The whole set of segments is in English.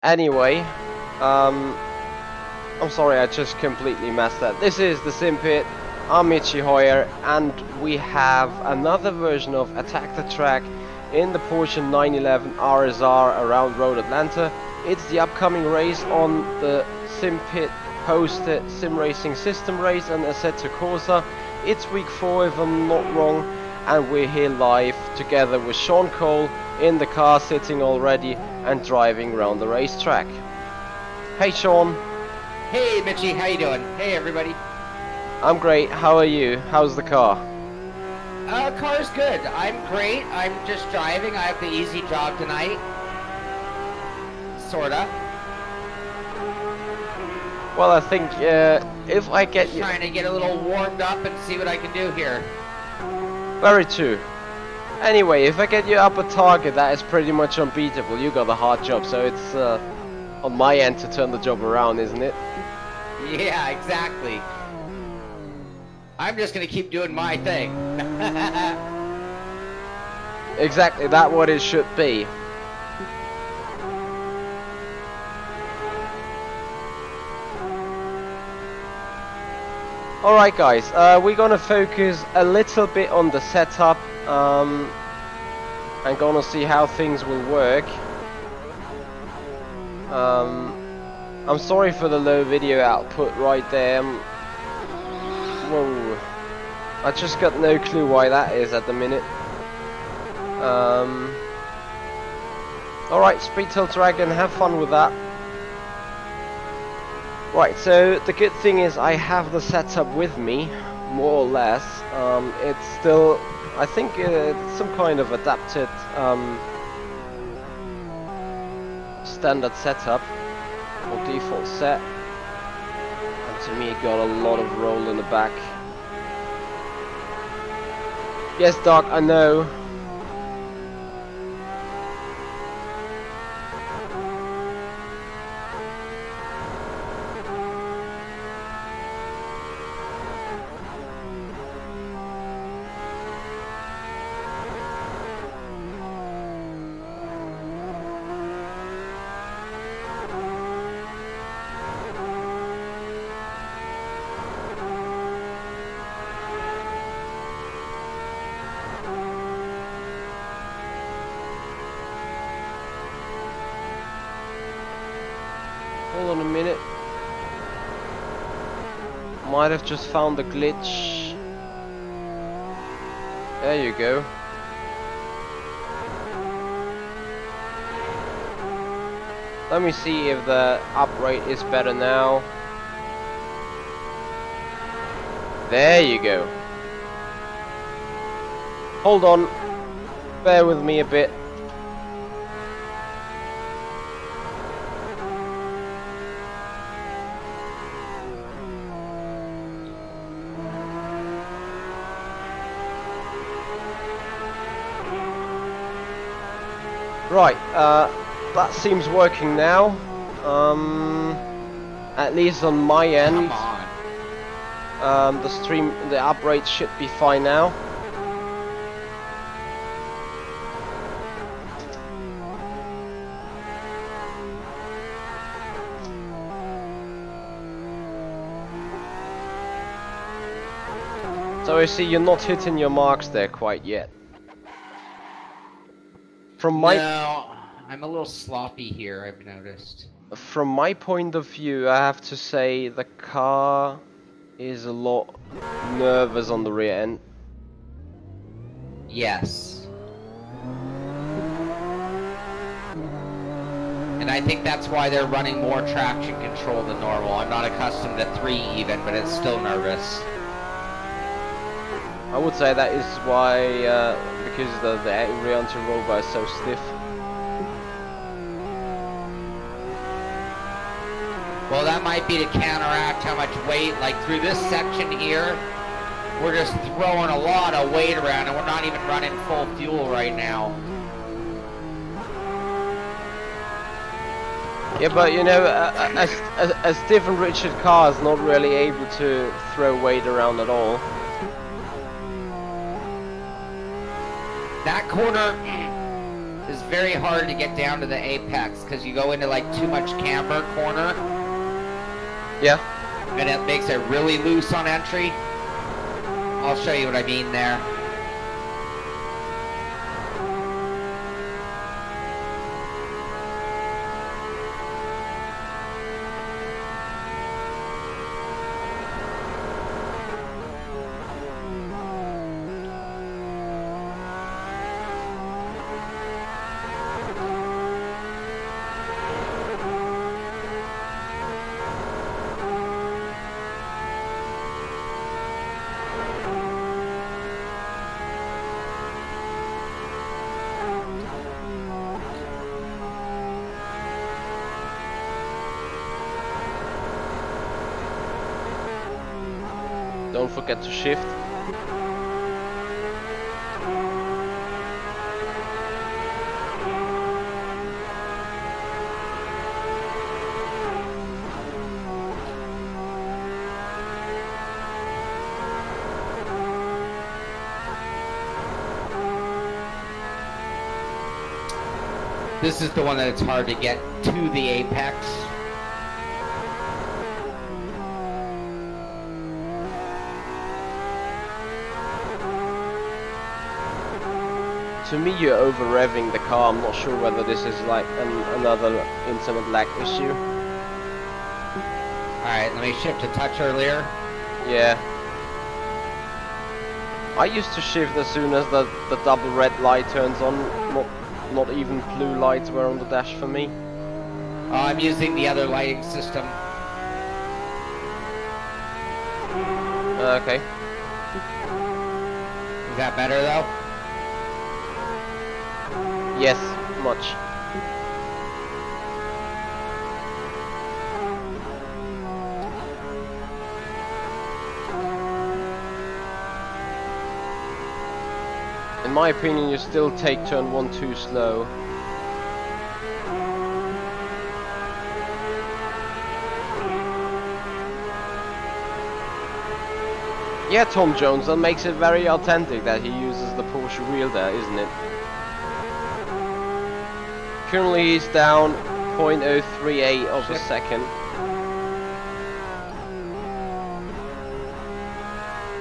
Anyway, I'm sorry, I just completely messed up. This is the Simpit. I'm Michi Hoyer, and we have another version of Attack the Track in the Porsche 911 RSR around Road Atlanta. It's the upcoming race on the Simpit hosted sim racing system race and Assetto Corsa. It's week 4 if I'm not wrong, and we're here live together with Sean Cole in the car, sitting already and driving around the racetrack. Hey Sean. Hey Michi, how you doing? Hey everybody. I'm great, how are you? How's the car? Car's good. I'm great. I'm just driving. I have the easy job tonight. Sorta. Well, I think if I get you... Trying to get a little warmed up and see what I can do here. Very true. Anyway, if I get you up a target that is pretty much unbeatable, you got a hard job, so it's on my end to turn the job around, isn't it? Yeah, exactly. I'm just gonna keep doing my thing. Exactly, that's what it should be. Alright guys, we're gonna focus a little bit on the setup and gonna see how things will work. I'm sorry for the low video output right there. Whoa, I just got no clue why that is at the minute. Alright, speed till dragon, have fun with that. Right, so the good thing is I have the setup with me, more or less. It's still, I think it's some kind of adapted standard setup or default set. And to me it got a lot of roll in the back. Yes Doc, I know. Hold on a minute. Might have just found a glitch. There you go. Let me see if the uprate is better now. There you go. Hold on. Bear with me a bit. Right, that seems working now. At least on my end. Come on. The uprate should be fine now. So I see you're not hitting your marks there quite yet. No, I'm a little sloppy here, I've noticed. From my point of view, I have to say the car is a lot nervous on the rear end. Yes. And I think that's why they're running more traction control than normal. I'm not accustomed to 3 even, but it's still nervous. I would say that is why, because the rear end roll bar is so stiff. Well, that might be to counteract how much weight, like through this section here, we're just throwing a lot of weight around and we're not even running full fuel right now. Yeah, but you know, a stiff and rigid car is not really able to throw weight around at all. That corner, is very hard to get down to the apex because you go into like too much camber corner. Yeah. And it makes it really loose on entry. I'll show you what I mean there. Don't forget to shift. This is the one that it's hard to get to the apex. To me, you're over revving the car. I'm not sure whether this is like another intermittent lag issue. Alright, let me shift a touch earlier. Yeah. I used to shift as soon as the double red light turns on. Not even blue lights were on the dash for me. I'm using the other lighting system. Okay. Is that better though? Yes, much. In my opinion, you still take turn 1 too slow. Yeah, Tom Jones, that makes it very authentic that he uses the Porsche wheel there, isn't it? Currently he's down 0.038 of a second.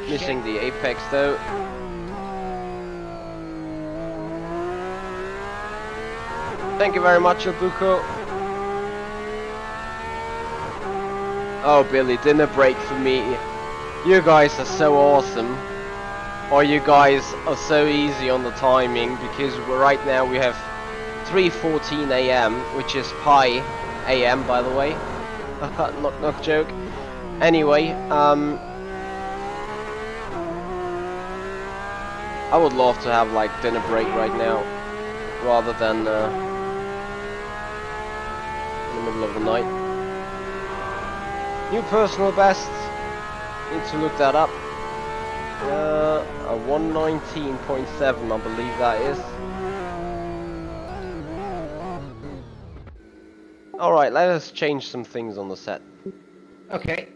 Missing the apex though. Thank you very much, Ilbuko. Oh, Billy, dinner break for me. You guys are so awesome. Or you guys are so easy on the timing, because right now we have 3:14 AM, which is Pi AM, by the way. Knock knock joke. Anyway, I would love to have like dinner break right now, rather than in the middle of the night. New personal best. Need to look that up. A 119.7, I believe that is. Alright, let us change some things on the set. Okay.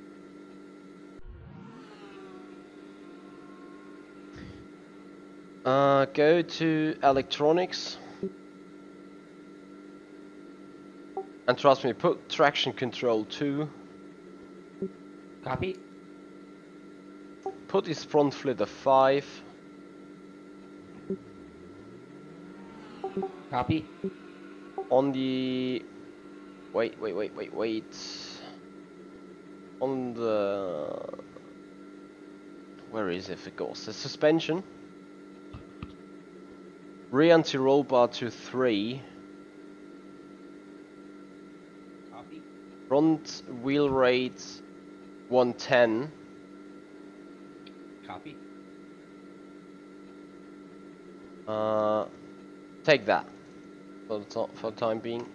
Go to electronics. And trust me, put traction control 2. Copy. Put this front flitter 5. Copy. On the... Wait. On the... Where is it if it goes? The suspension. Rear anti-roll bar to 3. Copy. Front wheel rate 110. Copy. Take that for the time being.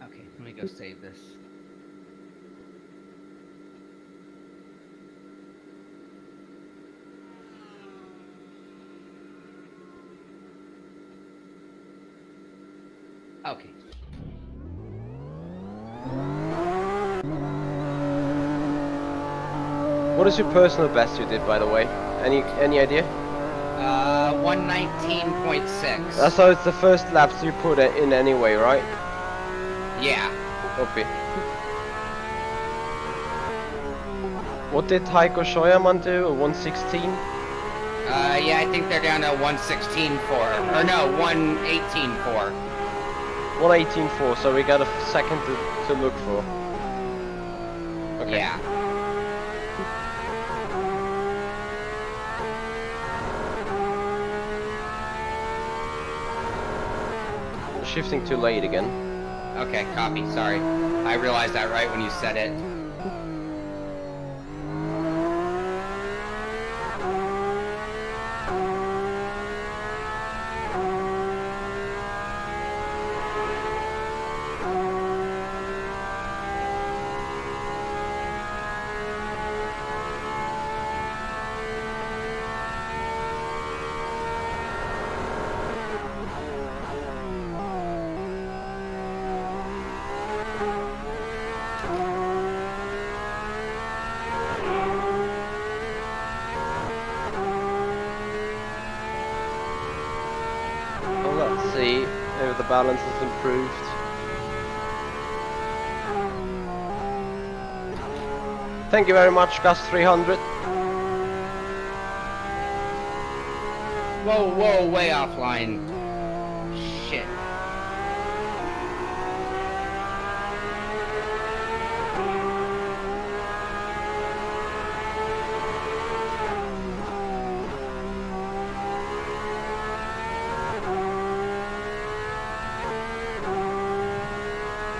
Okay, let me go save this. Okay. What is your personal best you did, by the way? Any idea? 119.6. So it's the first laps you put it in anyway, right? Yeah. Copy. What did Heiko Scheuermann do? A 116? Yeah, I think they're down to 116.4. Or no, 118.4. 118.4, so we got a second to look for. Okay. Yeah. Shifting too late again. Okay, copy, sorry. I realized that right when you said it. Let's see if the balance is improved. Thank you very much, Gus 300. Whoa, whoa, way offline. Shit.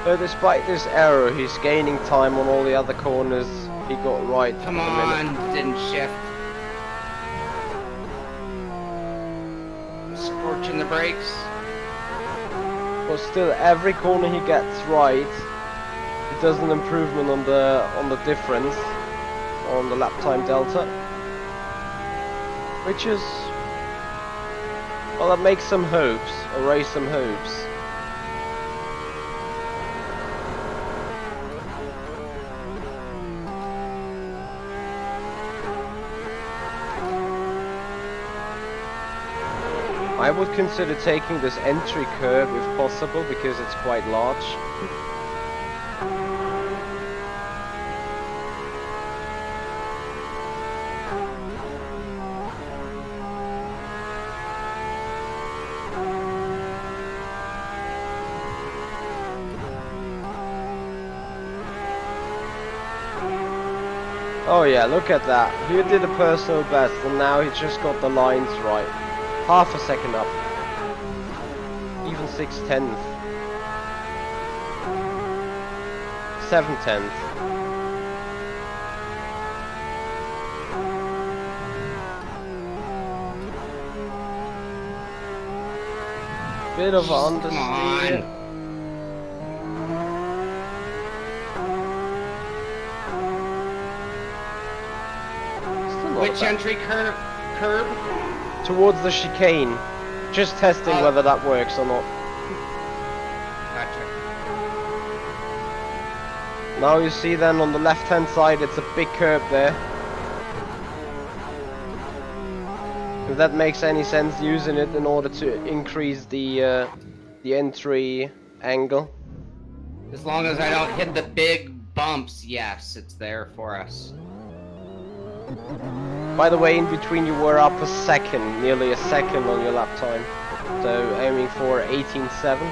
So despite this error, he's gaining time on all the other corners he got right. Come on, didn't shift. Scorching the brakes. But still, every corner he gets right, it does an improvement on the difference on the lap time delta, which is, well, that makes some hopes, or raise some hopes. I would consider taking this entry curve if possible, because it's quite large. Oh yeah, look at that. He did a personal best and now he just got the lines right. Half a second up. Even 6/10. 7/10. Bit of understeer. Which entry curb? Towards the chicane. Just testing whether that works or not. Gotcha. Now you see then on the left hand side it's a big curb there. If that makes any sense, using it in order to increase the entry angle. As long as I don't hit the big bumps, yes, it's there for us. By the way, in between you were up a second, nearly a second on your lap time. So aiming for 18.7.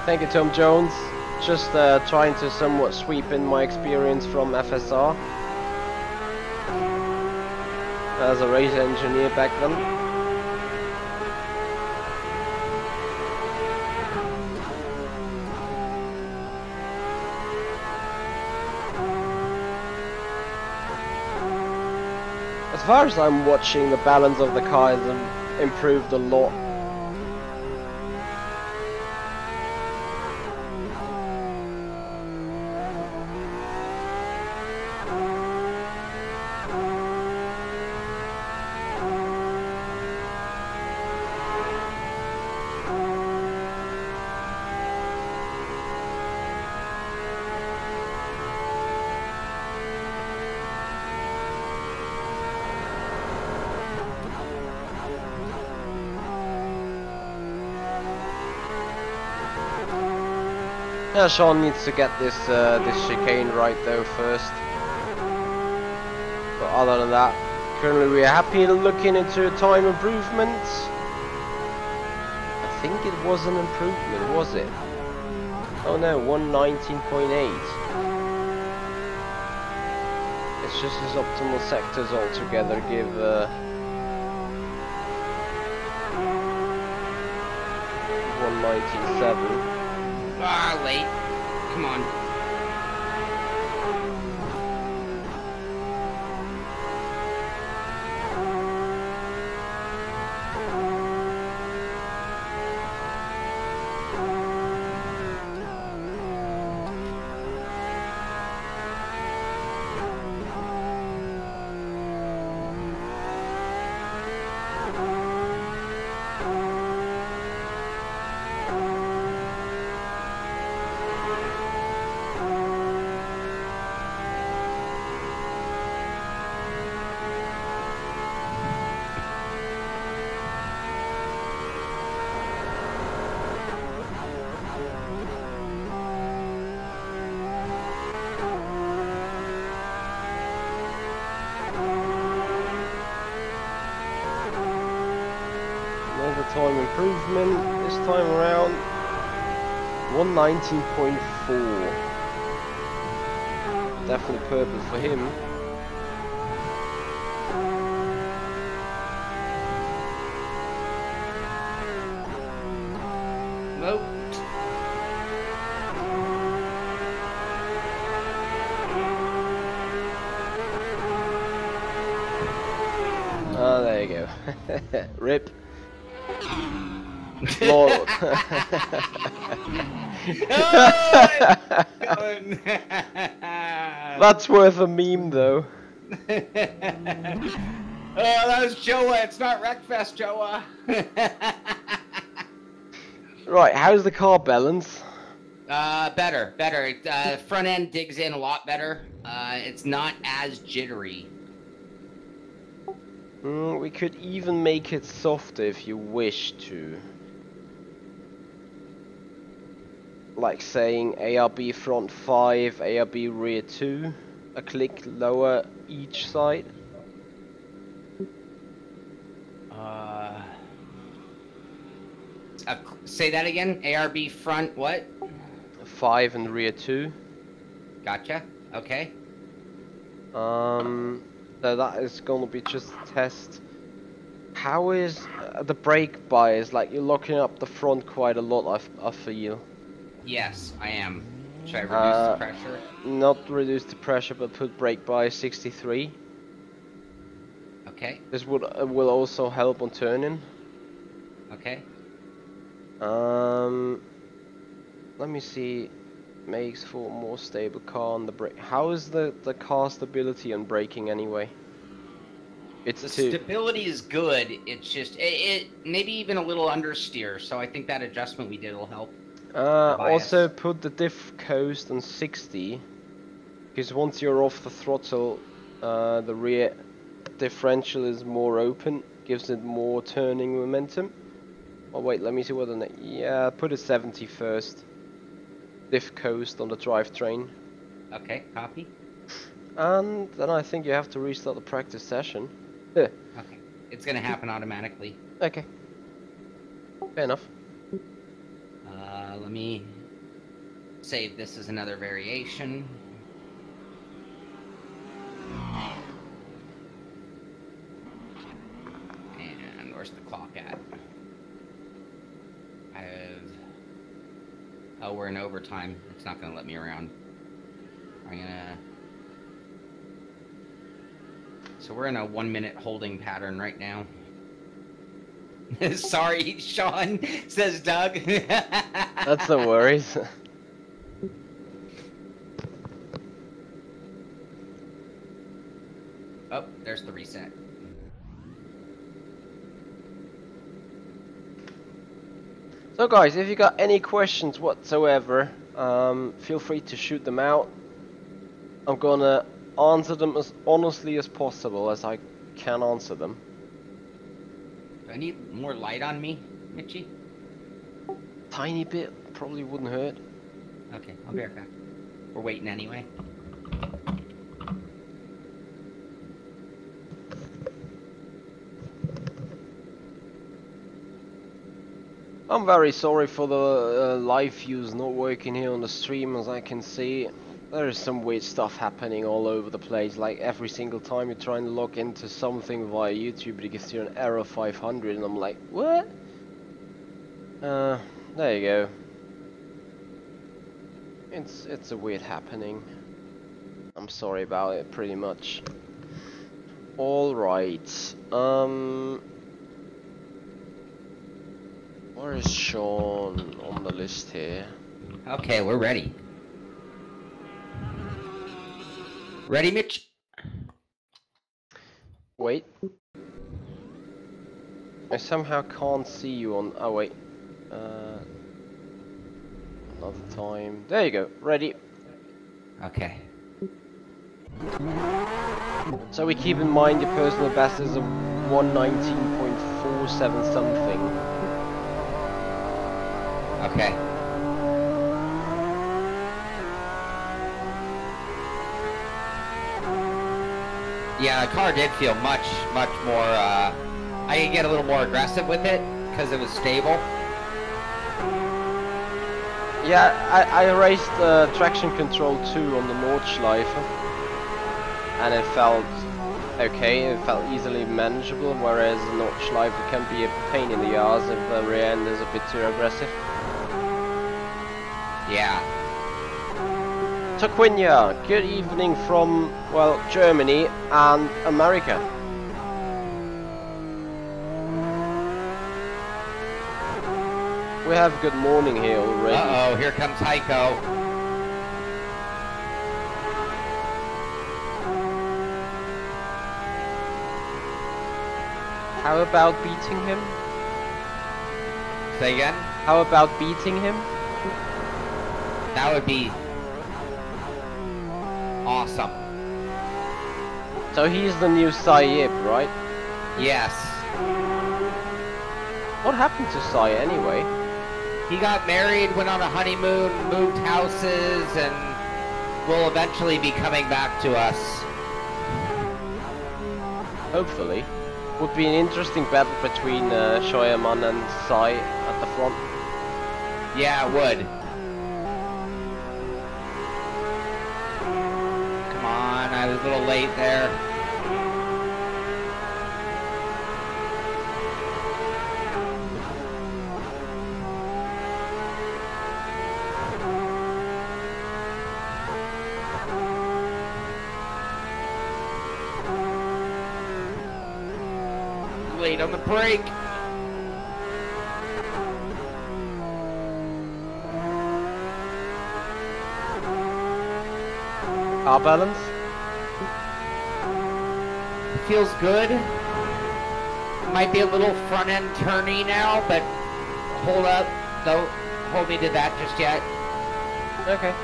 Thank you, Tom Jones. Just trying to somewhat sweep in my experience from FSR. As a race engineer back then. As far as I'm watching, the balance of the car has improved a lot. Yeah, Sean needs to get this this chicane right though first. But other than that, currently we are happy looking into time improvements. I think it was an improvement, was it? Oh no, 119.8. It's just his optimal sectors altogether give 197. Ah, late. Come on. Time improvement this time around 119.4. Definitely purple for him. Nope. Ah, there you go. Rip. Lord. That's worth a meme though. Oh, that was Joa. It's not Wreckfest, Joa. Right, how's the car balance? Better. Front end digs in a lot better. It's not as jittery. We could even make it softer if you wish to. Like saying ARB front 5, ARB rear 2, a click lower each side. Say that again. ARB front what? 5 and rear 2. Gotcha. Okay. So that is gonna be just a test. How is the brake bias? Like you're locking up the front quite a lot, I feel. Yes, I am. Should I reduce the pressure? Not reduce the pressure, but put brake bias 63. Okay. This will also help on turning. Okay. Let me see. Makes for a more stable car on the brake. How is the car stability on braking anyway? It's the stability is good. It's just it maybe even a little understeer. So I think that adjustment we did will help. Also put the diff coast on 60, because once you're off the throttle, the rear differential is more open, gives it more turning momentum. Oh wait, let me see what the yeah, put it 70 first. Diff coast on the drivetrain. Okay, copy. And then I think you have to restart the practice session. Okay, it's gonna happen automatically. Okay. Fair enough. Let me save this as another variation. And where's the clock at? Oh, we're in overtime. It's not gonna let me around. So we're in a 1 minute holding pattern right now. Sorry, Sean, says Doug. That's no worries. Oh, there's the reset. So guys, if you got any questions whatsoever, feel free to shoot them out. I'm gonna answer them as honestly as possible as I can answer them. Do I need more light on me, Michi? Tiny bit, probably wouldn't hurt. Okay, I'll be right back. We're waiting anyway. I'm very sorry for the live views not working here on the stream. As I can see, there is some weird stuff happening all over the place. Like every single time you're trying to log into something via YouTube, it gives you an error 500, and I'm like, what? There you go. It's a weird happening. I'm sorry about it, pretty much. All right. Where is Sean on the list here? Okay, we're ready. Ready, Mitch? Wait. I somehow can't see you on... Oh, wait. Another time. There you go. Ready. Okay. So we keep in mind your personal best is a 119.47 something. Okay. Yeah, the car did feel much more, I could get a little more aggressive with it, because it was stable. Yeah, I raced traction control 2 on the Nordschleife, and it felt okay, it felt easily manageable, whereas the Nordschleife can be a pain in the ass if the rear end is a bit too aggressive. Yeah. Taquinia, good evening from, well, Germany and America. We have good morning here already. Uh-oh, here comes Heiko. How about beating him? Say again? How about beating him? That would be awesome. So he's the new Saib, right? Yes. What happened to Sai anyway? He got married, went on a honeymoon, moved houses, and will eventually be coming back to us. Hopefully. Would be an interesting battle between Scheuermann and Sai at the front. Yeah, it would. Come on, I was a little late there. Late on the brake. Car balance? Feels good. Might be a little front end turny now, but hold up. Don't hold me to that just yet. Okay.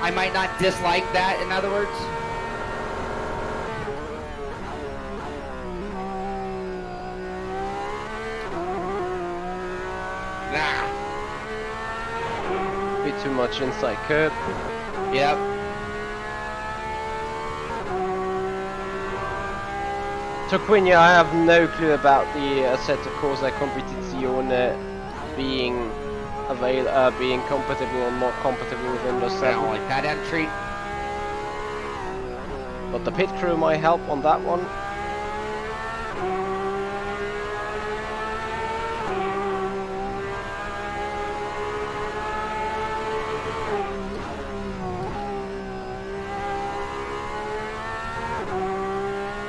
I might not dislike that, in other words. Nah. Bit too much inside curb. Yep. Taquinia, I have no clue about the Assetto Corsa Competizione being being compatible or not compatible with Windows 7. I don't like that entry. But the pit crew might help on that one.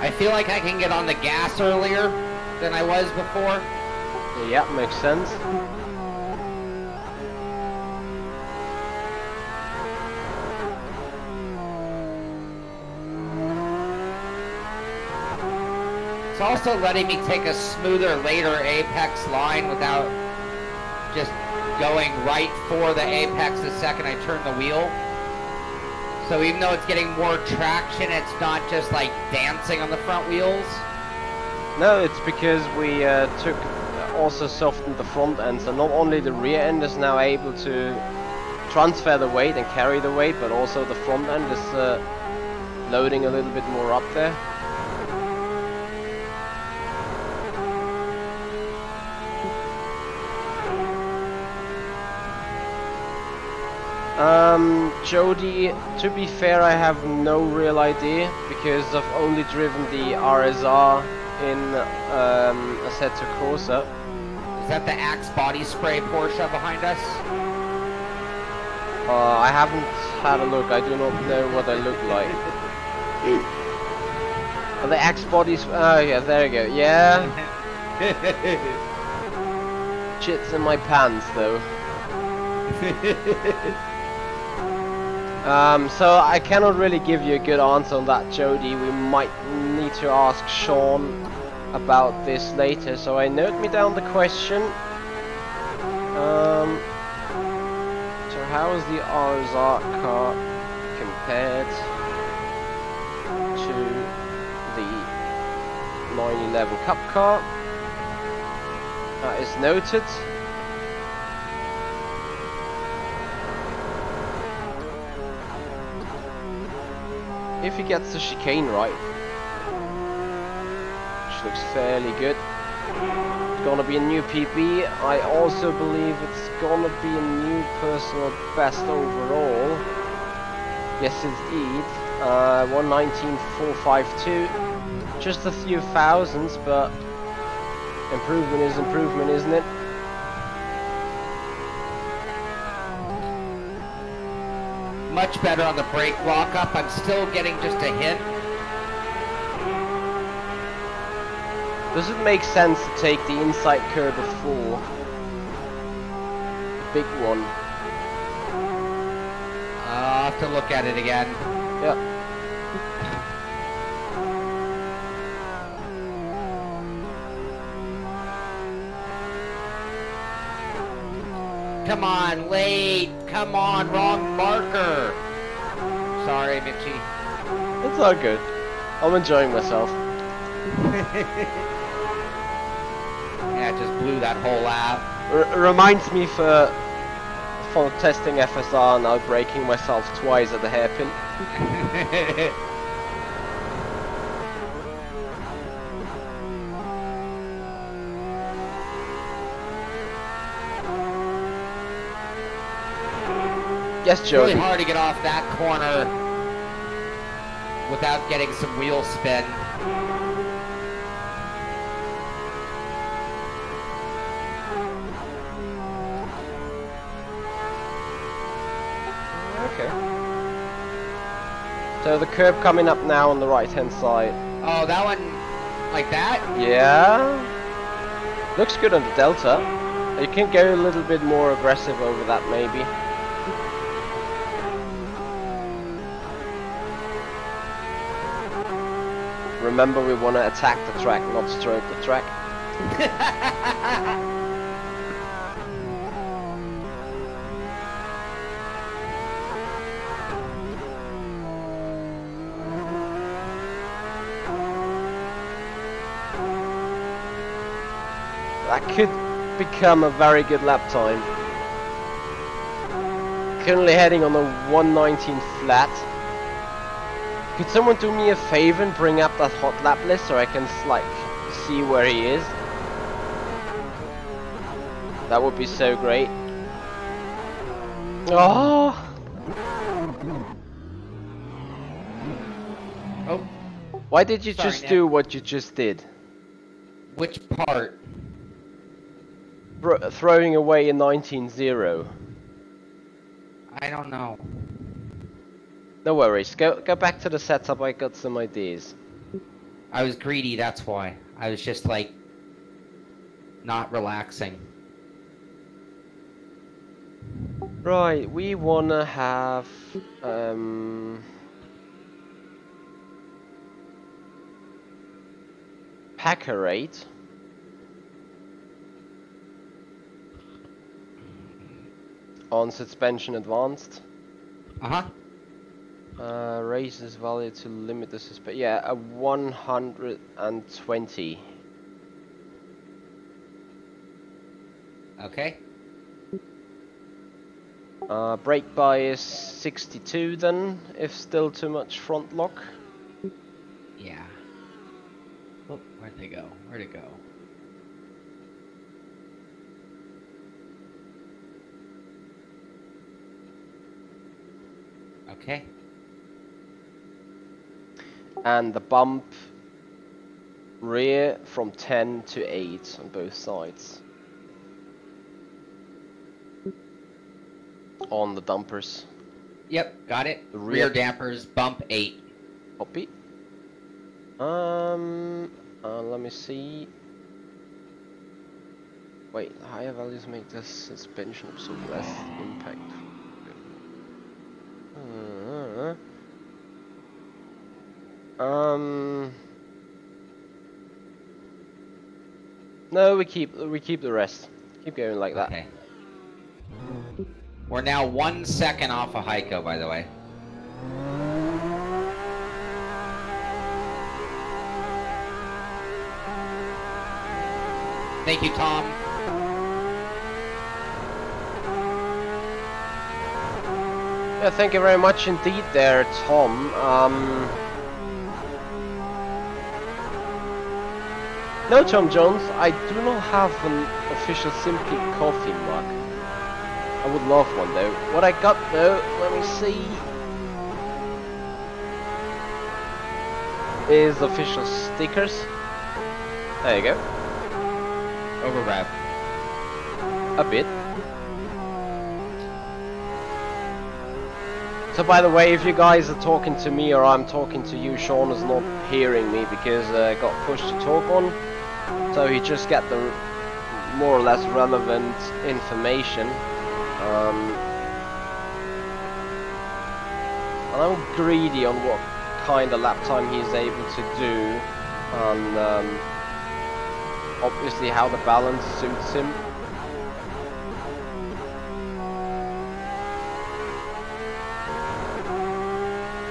I feel like I can get on the gas earlier than I was before. Yeah, makes sense. It's also letting me take a smoother later apex line without just going right for the apex the second I turn the wheel. So even though it's getting more traction, it's not just like dancing on the front wheels. No, it's because we also softened the front end, so not only the rear end is now able to transfer the weight and carry the weight, but also the front end is loading a little bit more up there. Jody, to be fair, I have no real idea because I've only driven the RSR in Assetto Corsa. Is that the Axe body spray Porsche behind us? I haven't had a look. I do not know what they look like. Are the Axe bodies? Oh yeah, there you go. Yeah. Shit's in my pants though. So I cannot really give you a good answer on that, Jody. We might need to ask Sean about this later. So I note me down the question. So how is the RSR car compared to the 911 Cup car? That is noted. If he gets the chicane right, which looks fairly good, it's gonna be a new PB. I also believe it's gonna be a new personal best overall. Yes, indeed. 119.452. Just a few thousands, but improvement is improvement, isn't it? Much better on the brake lockup. I'm still getting just a hint. Does it make sense to take the inside curb before the big one? I'll have to look at it again. Yeah. Come on, late. Come on, wrong marker. Sorry, Michi. It's all good. I'm enjoying myself. Yeah, it just blew that whole lap. Reminds me for testing FSR now braking myself twice at the hairpin. Yes, Joe. It's really hard to get off that corner without getting some wheel spin. Okay. So the curb coming up now on the right hand side. Oh, that one like that? Yeah. Looks good on the Delta. You can go a little bit more aggressive over that maybe. Remember, we want to attack the track, not stroke the track. That could become a very good lap time. Currently heading on a 119 flat. Could someone do me a favor and bring up that hot lap list so I can like see where he is? That would be so great. Oh! Oh. Why did you Sorry, just Nick. do what you just did? Which part? Throwing away a 19-0. I don't know. No worries. Go back to the setup. I got some ideas. I was greedy, that's why. I was just like not relaxing. Right, we wanna have packer rate. On suspension advanced. Uh-huh. Raises value to limit the suspension. Yeah, a 120. Okay. Brake bias 62 then, if still too much front lock. Yeah. Oh, where'd they go? Where'd it go? Okay. And the bump rear from 10 to 8 on both sides. On the dampers. Yep, got it. The Rear dampers, bump 8. Copy. Let me see. Wait, higher values make the suspension absorb less impact. No, we keep the rest. Keep going like that. Okay. We're now 1 second off of Heiko, by the way. Thank you, Tom. Yeah, thank you very much indeed there, Tom. No, Tom Jones, I do not have an official Simpit coffee mug. I would love one though. What I got though, let me see, is official stickers. There you go. Overwrap. A bit. So by the way, if you guys are talking to me or I'm talking to you, Sean is not hearing me because I got pushed to talk on. So he just got the more or less relevant information. And I'm greedy on what kind of lap time he's able to do, and obviously how the balance suits him.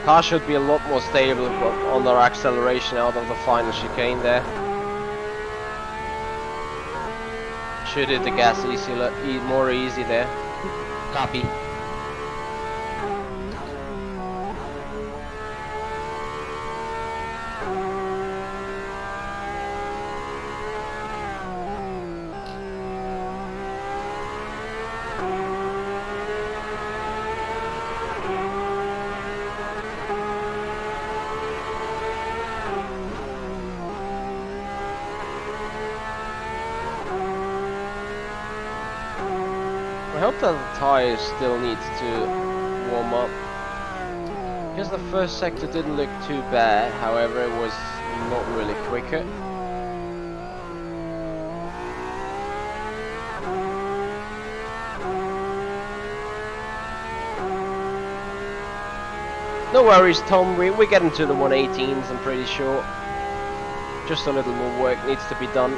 Car should be a lot more stable on their acceleration out of the final chicane there. Should hit the gas more easy there. Copy. I hope that the tires still needs to warm up, because the first sector didn't look too bad, however it was not really quicker. No worries, Tom, we're getting to the 118s, I'm pretty sure. Just a little more work needs to be done.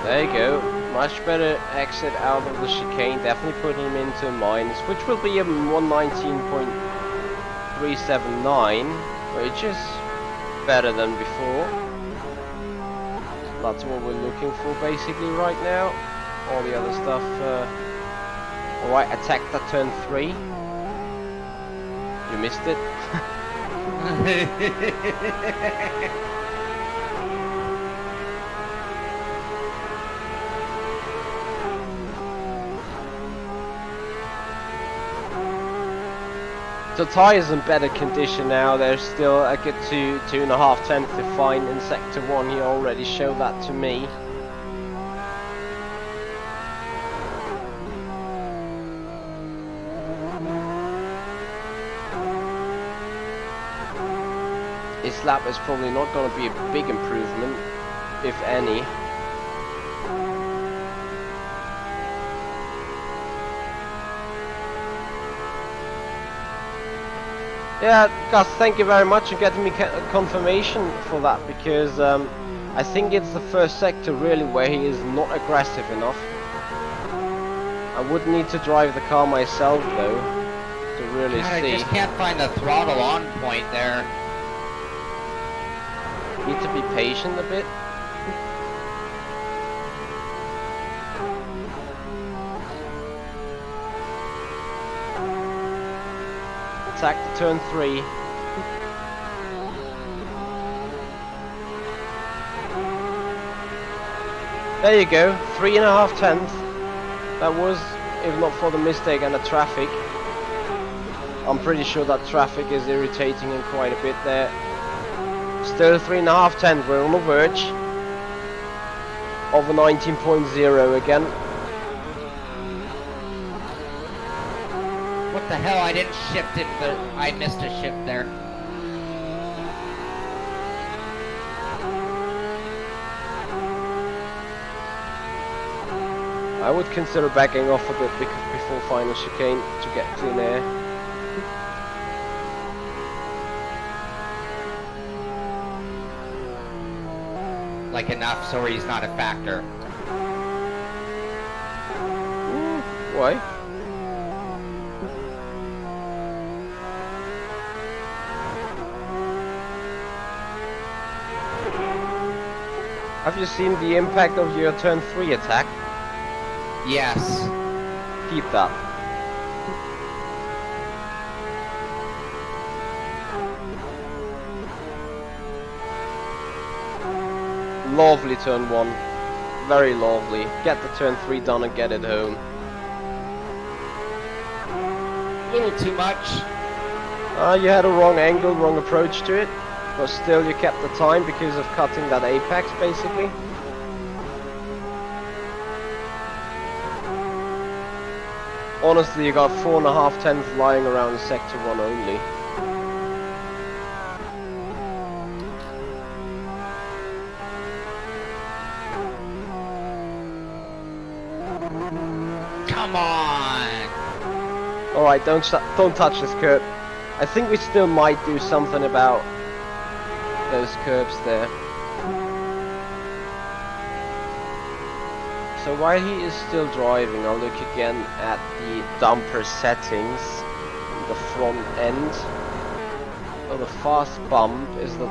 There you go, much better exit out of the chicane, definitely putting him into minus, which will be a 119.379, which is better than before. That's what we're looking for basically right now. All the other stuff, alright, attack that turn 3. You missed it. The tyres in better condition now. There's still a good 2.5 tenths to find in sector 1. He already showed that to me. His lap is probably not going to be a big improvement, if any. Yeah, Gus, thank you very much for getting me confirmation for that, because I think it's the first sector really where he is not aggressive enough. I would need to drive the car myself though. to really God, see. I just can't find the throttle on point there. Need to be patient a bit. Attack the turn 3. There you go, 3.5 tenths. That was, if not for the mistake and the traffic. I'm pretty sure that traffic is irritating him quite a bit there. Still 3.5 tenths, we're on the verge of a 19.0 again. What the hell, I didn't shift it, but I missed a shift there. I would consider backing off a bit before final chicane to get clean air. Like enough so he's not a factor. Why? Have you seen the impact of your turn 3 attack? Yes. Keep that. Lovely turn 1. Very lovely. Get the turn 3 done and get it home. A little too much. You had a wrong angle, wrong approach to it. But still you kept the time because of cutting that apex basically. Honestly, you got 4.5 tenths lying around sector 1 only. Come on! Alright, don't touch this curb. I think we still might do something about those curbs there. So while he is still driving, I'll look again at the damper settings in the front end. So the fast bump is the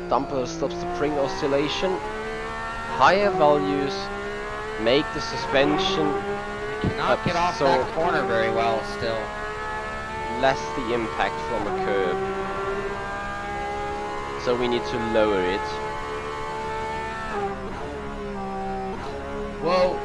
damper stops the spring oscillation. Higher values make the suspension Cannot get off that corner very well still. Less the impact from a curb. So we need to lower it. Whoa.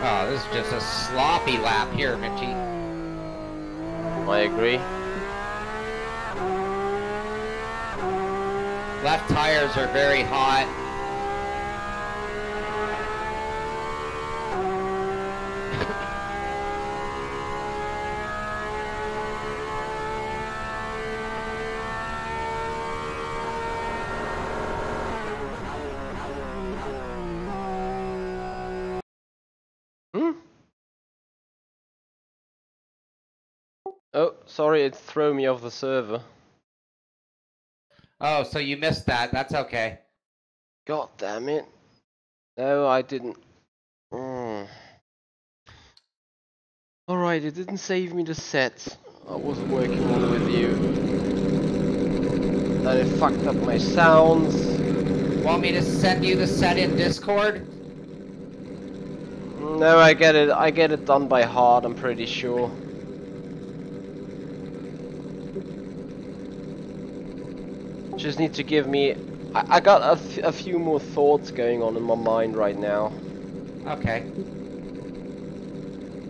Oh, this is just a sloppy lap here, Michi. I agree. Left tires are very hot. Oh, sorry, it threw me off the server. Oh, so you missed that. That's okay. God damn it. No, I didn't. Alright, it didn't save me the set I was working on with you. And it fucked up my sounds. Want me to send you the set in Discord? No, I get it done by heart, I'm pretty sure. Just need to give me... I got a few more thoughts going on in my mind right now. Okay.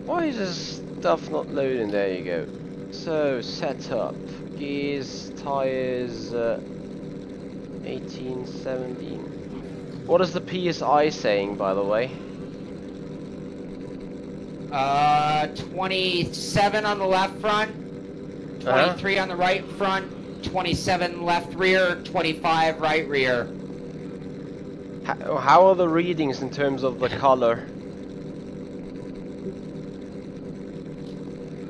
Why is this stuff not loading? There you go. So, setup. Gears, tires, 18, 17. What is the PSI saying, by the way? 27 on the left front, 23 on the right front, 27 left rear, 25 right rear. How are the readings in terms of the color?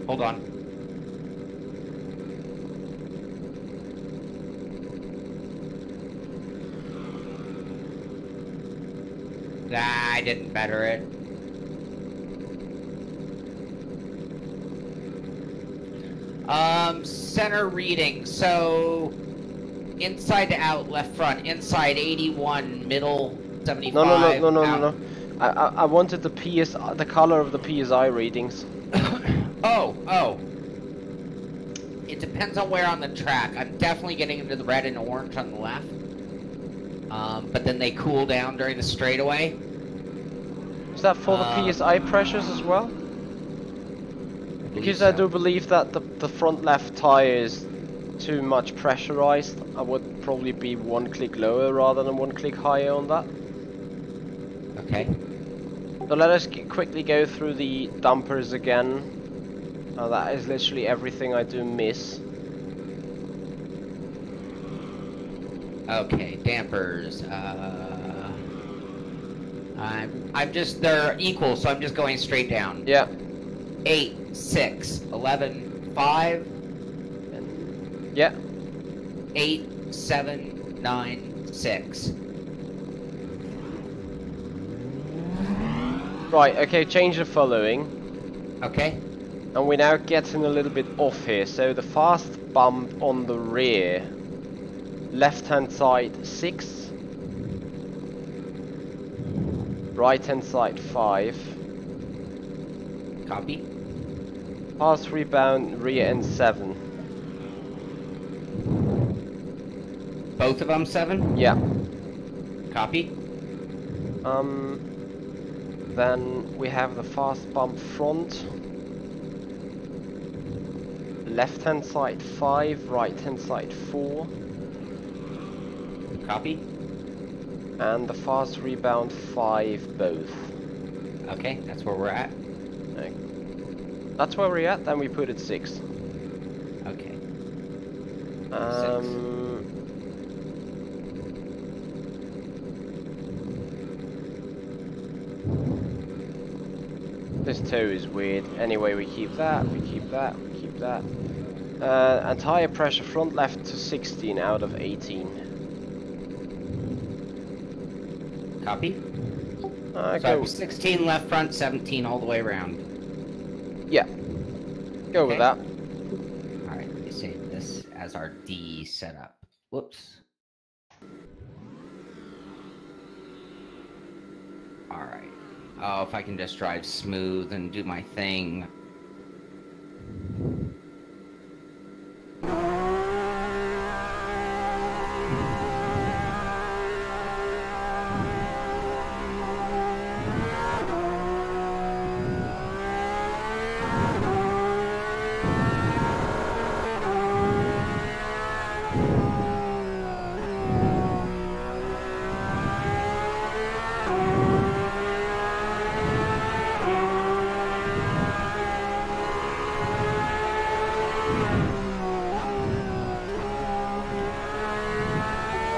Hold on. Nah, I didn't better it. Center reading. So inside to out, left front. Inside 81, middle 75. No. I wanted the the color of the PSI readings. Oh. It depends on where on the track. I'm definitely getting into the red and orange on the left. But then they cool down during the straightaway. Is that for the PSI pressures as well? Because I do believe that the front left tire is too much pressurized. I would probably be one click lower rather than one click higher on that. Okay. So let us quickly go through the dampers again. That is literally everything I do miss. Okay, dampers. I'm just, they're equal, so I'm just going straight down. Yeah. 8, 6, 11, 5. Yeah. 8, 7, 9, 6. Right, okay, change the following. Okay. And we're now getting a little bit off here. So the fast bump on the rear. Left hand side 6. Right hand side 5. Copy. Fast rebound rear end 7. Both of them 7? Yeah. Copy. Then we have the fast bump front. Left hand side 5, right hand side 4. Copy. And the fast rebound 5 both. Okay, that's where we're at. Okay. That's where we're at, then we put it 6. Okay. 6. This toe is weird. Anyway, we keep that, we keep that, we keep that. And tire pressure front left to 16 out of 18. Copy. Go. So 16 left front, 17 all the way around. Yeah. Go with that. Alright, let me save this as our D setup. Whoops. Alright. Oh, if I can just drive smooth and do my thing.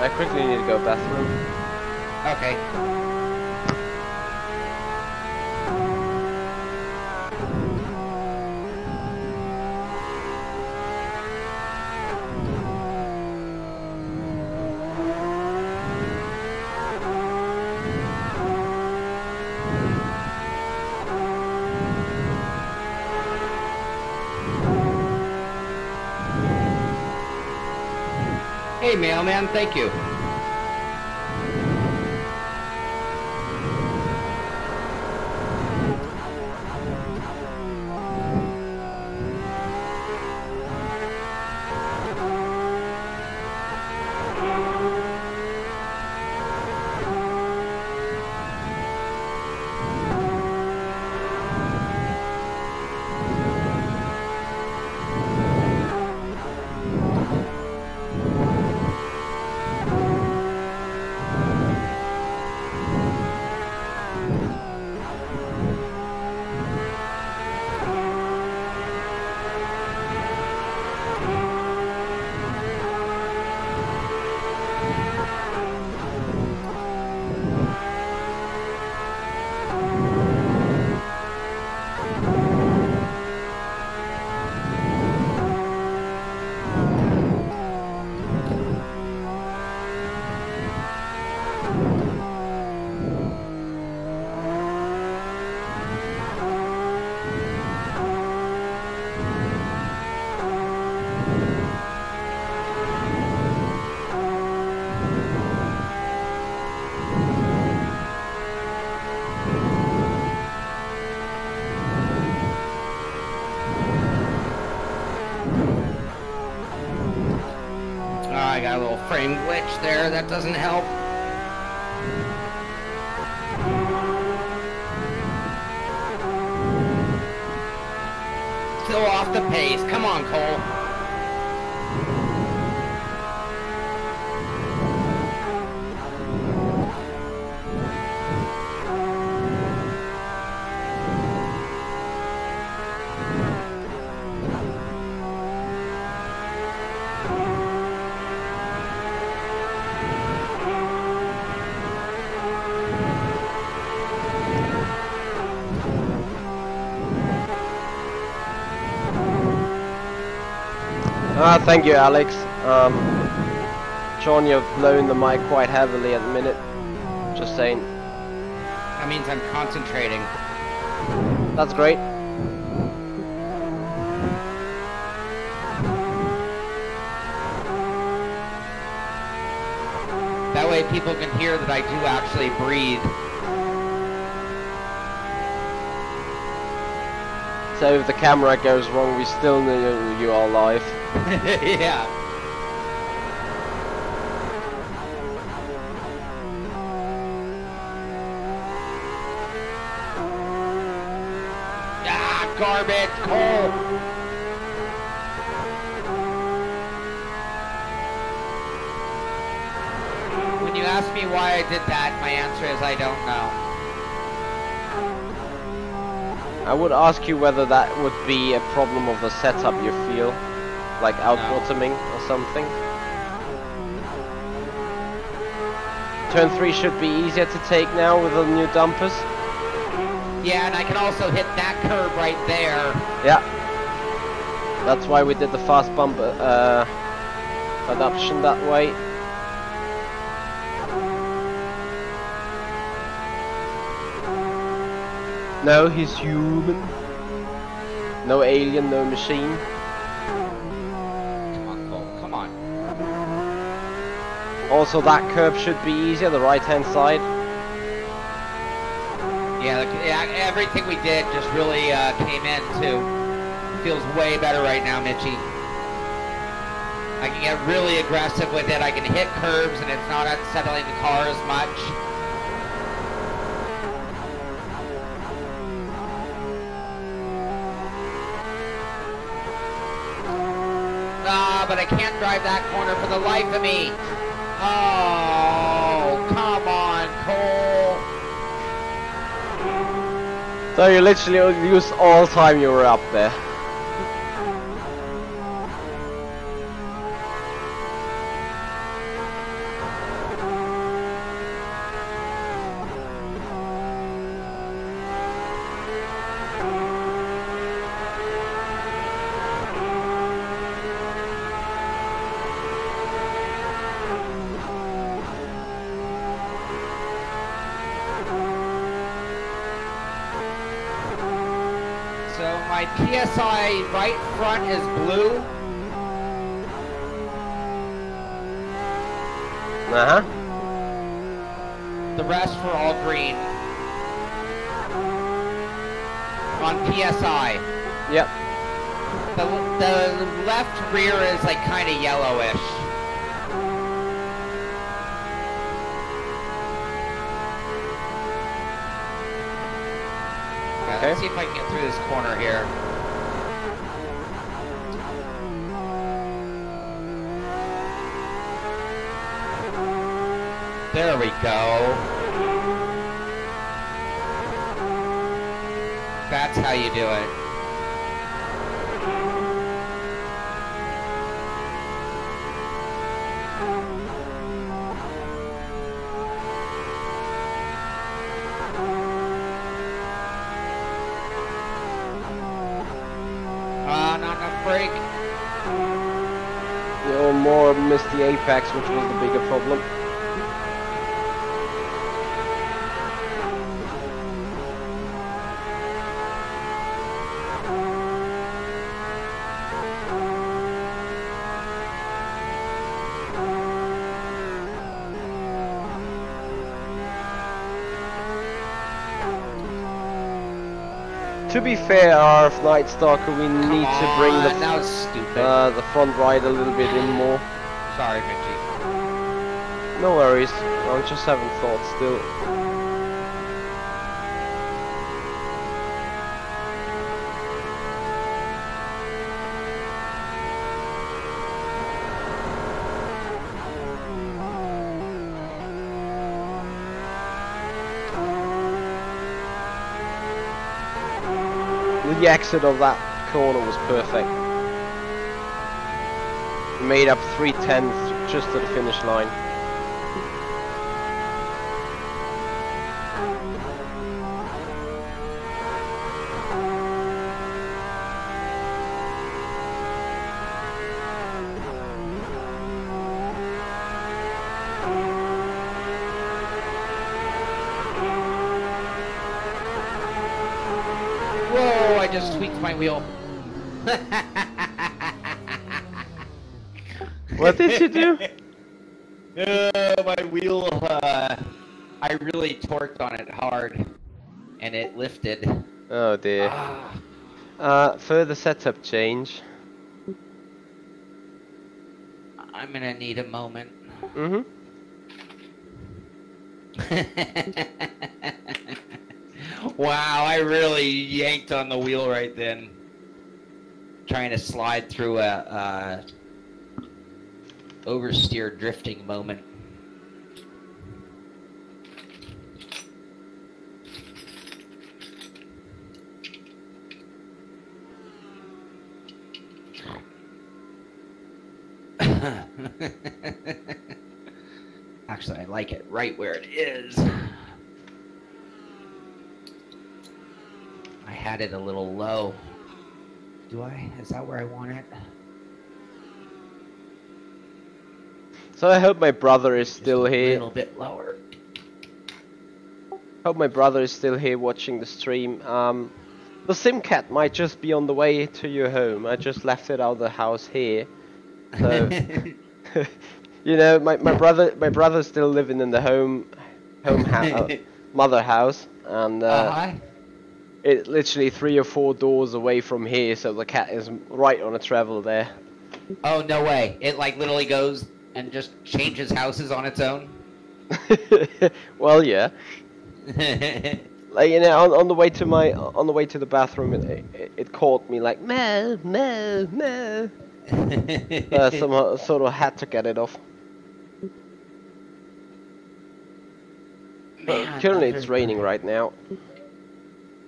I quickly need to go bathroom. Okay. Hey, mailman, thank you. frame glitch there. That doesn't help. Still off the pace. Come on, Cole. Thank you, Alex. John, you've blown the mic quite heavily at the minute. Just saying. That means I'm concentrating. That's great. That way people can hear that I do actually breathe. So if the camera goes wrong, we still know you are live. Yeah. Ah, garbage, Cole. When you ask me why I did that, my answer is I don't know. I would ask you whether that would be a problem of the setup you feel, like out-bottoming or something. Turn 3 should be easier to take now with the new dumpers. Yeah, and I can also hit that curb right there. Yeah. That's why we did the fast bump adoption that way. No, he's human. No alien, no machine. Come on, Cole, come on. Also, that curve should be easier, the right-hand side. Yeah, everything we did just really came in, too. Feels way better right now, Michi. I can get really aggressive with it. I can hit curves, and it's not unsettling the car as much. But I can't drive that corner for the life of me. Oh, come on, Cole. So you literally used all time you were up there. My PSI right front is blue. Uh-huh. The rest were all green. On PSI. Yep. The left rear is like kind of yellowish. Okay. Let's see if I can get through this corner here. There we go. That's how you do it. Not enough brake. You more missed the apex, which was the bigger problem. To be fair, RF Night Stalker, we need to bring the that was stupid. the front right a little bit in more. Sorry, Michi. No worries, I'm just having thoughts still. The exit of that corner was perfect. Made up 3/10 just to the finish line. Whoa, I just tweaked my wheel. What did you do? My wheel, I really torqued on it hard, and it lifted. Oh dear. Further setup change. I'm gonna need a moment. Mm-hmm. Wow, I really yanked on the wheel right then. Trying to slide through a oversteer drifting moment. Actually, I like it right where it is. I had it a little low. Do I? Is that where I want it? So I hope my brother is still Just a here. little bit lower. Hope my brother is still here watching the stream. The Simcat might just be on the way to your home. I just left it out of the house here. So, you know, my brother's still living in the mother house, and it's literally 3 or 4 doors away from here. So the cat is right on a travel there. Oh, no way. It like literally goes and just changes houses on its own? Well, yeah. Like, you know, on the way to the bathroom, it caught me like meow, meow, meow. Somehow sort of had to get it off. Man, currently it's raining right now.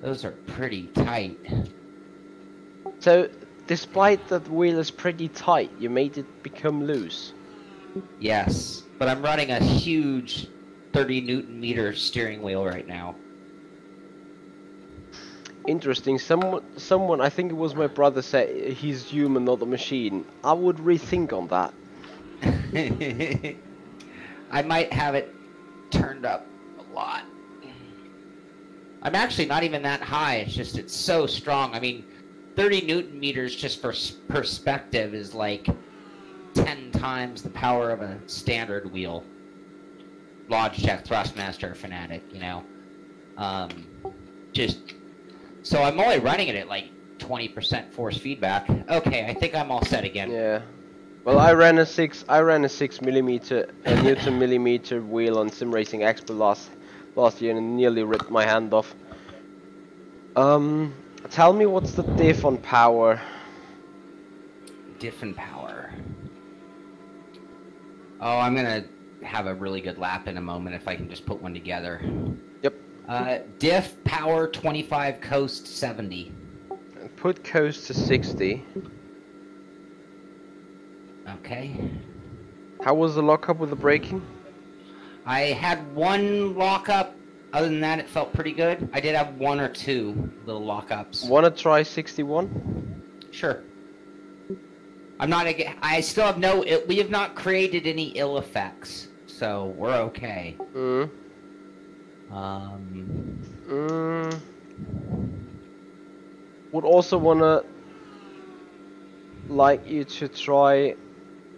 Those are pretty tight. So, despite that the wheel is pretty tight, you made it become loose. Yes, but I'm running a huge 30 Newton meter steering wheel right now. Interesting. Someone, I think it was my brother, said he's human, not a machine. I would rethink on that. I might have it turned up a lot. I'm actually not even that high. It's just it's so strong. I mean, 30 Newton meters, just for perspective, is like 10 times the power of a standard wheel. Logitech Thrustmaster Fanatic, you know. Just so I'm only running it at like 20% force feedback. Okay, I think I'm all set again. Yeah. Well, I ran a 6 millimeter Newton millimeter wheel on Sim Racing Expo last year and nearly ripped my hand off. Tell me what's the diff on power? Diff and power. Oh, I'm gonna have a really good lap in a moment if I can just put one together. Yep. Diff power 25, coast 70. Put coast to 60. Okay. How was the lockup with the braking? I had one lockup. Other than that, it felt pretty good. I did have 1 or 2 little lockups. Wanna try 61? Sure. I'm not. I still have no. We have not created any ill effects, so we're okay. Would also wanna like you to try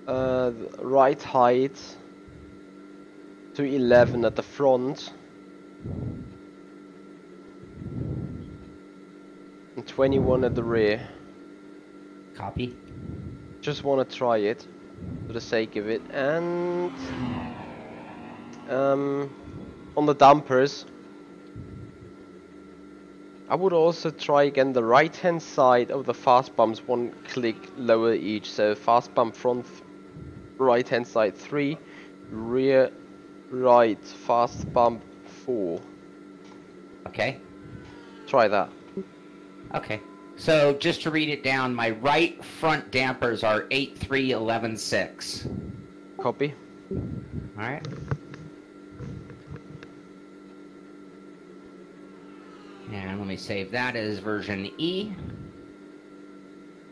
the right height to 11 at the front and 21 at the rear. Copy. Just want to try it for the sake of it, and on the dampers. I would also try again the right hand side of the fast bumps, one click lower each. So fast bump front right hand side 3, rear right fast bump 4. Okay. Try that. Okay. So just to read it down, my right front dampers are 8.3.11.6. Copy. Alright. And let me save that as version E.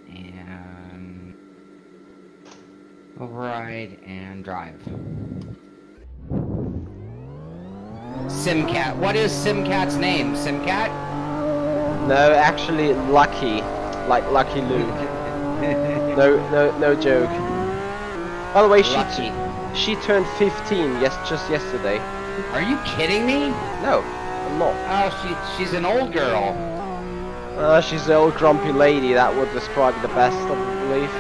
And override and drive. Simcat. What is Simcat's name? Simcat? No, actually Lucky, like Lucky Luke. No joke. By the way, she turned 15 just yesterday. Are you kidding me? No, I'm not. Oh, she's an old girl. She's the old grumpy lady. That would describe it the best, I believe.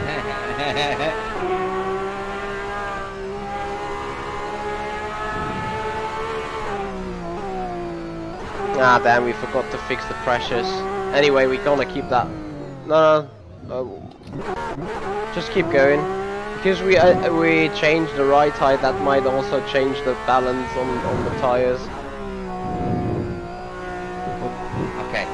Ah, damn, we forgot to fix the pressures. Anyway, we're gonna keep that. No, just keep going. Because we changed the right tire, that might also change the balance on the tires. Okay.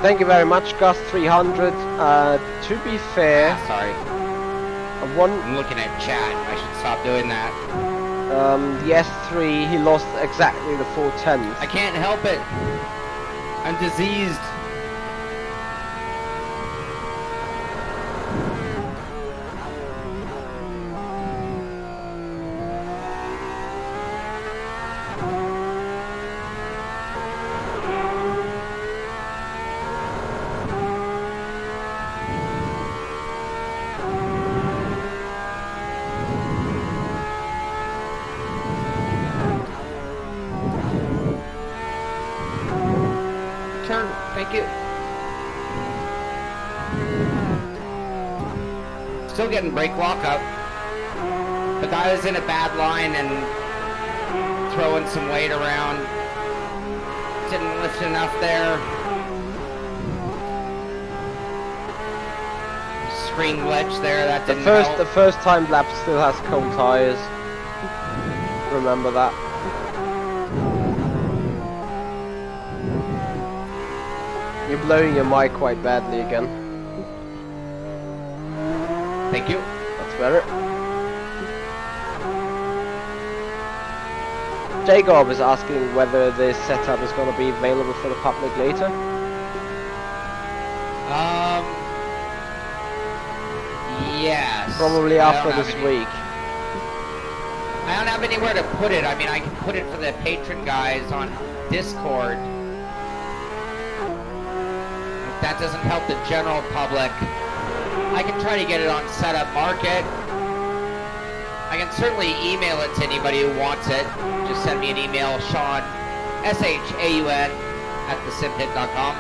Thank you very much, Gus 300. To be fair, Sorry. I'm looking at chat. I should stop doing that. the S3, he lost exactly the 4/10. I can't help it. I'm diseased. Thank you. Still getting brake lock up. The guy was in a bad line and throwing some weight around. Didn't lift enough there. Screen glitch there, that didn't help. The first time lap still has cold tires. Remember that. You're blowing your mic quite badly again. Thank you. That's better. Jacob is asking whether this setup is going to be available for the public later. Yes. Probably after this week. I don't have anywhere to put it. I mean, I can put it for the patron guys on Discord. That doesn't help the general public. I can try to get it on Setup Market. I can certainly email it to anybody who wants it. Just send me an email, Sean, SHAUN, @thesimpit.com.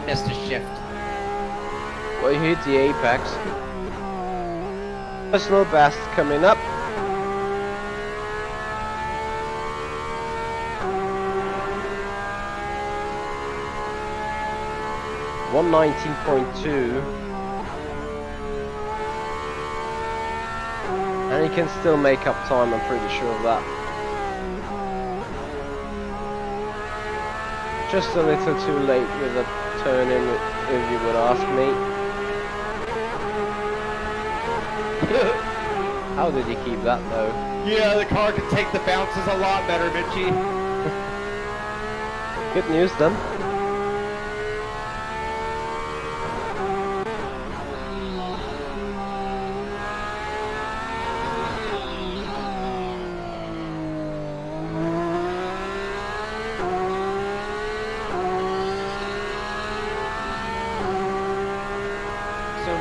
Missed a shift. Well, you hit the apex. Personal best coming up. .119.2, and he can still make up time. I'm pretty sure of that. Just a little too late with a turn in, if you would ask me. How did he keep that though? Yeah, the car can take the bounces a lot better, Michi. Good news then.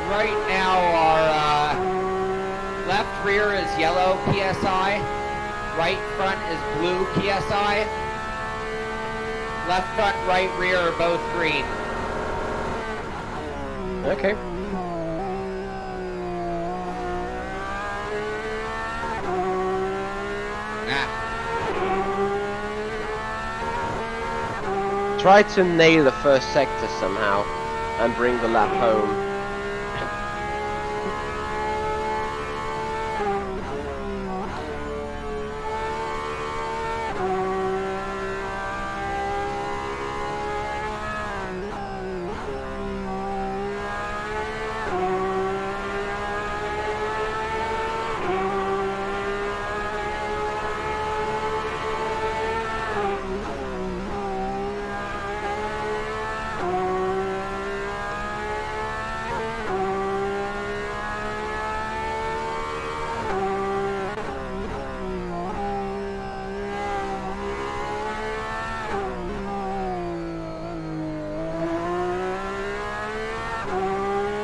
right now our left rear is yellow PSI, right front is blue PSI, left front, right rear are both green. Okay. Try to nail the first sector somehow and bring the lap home.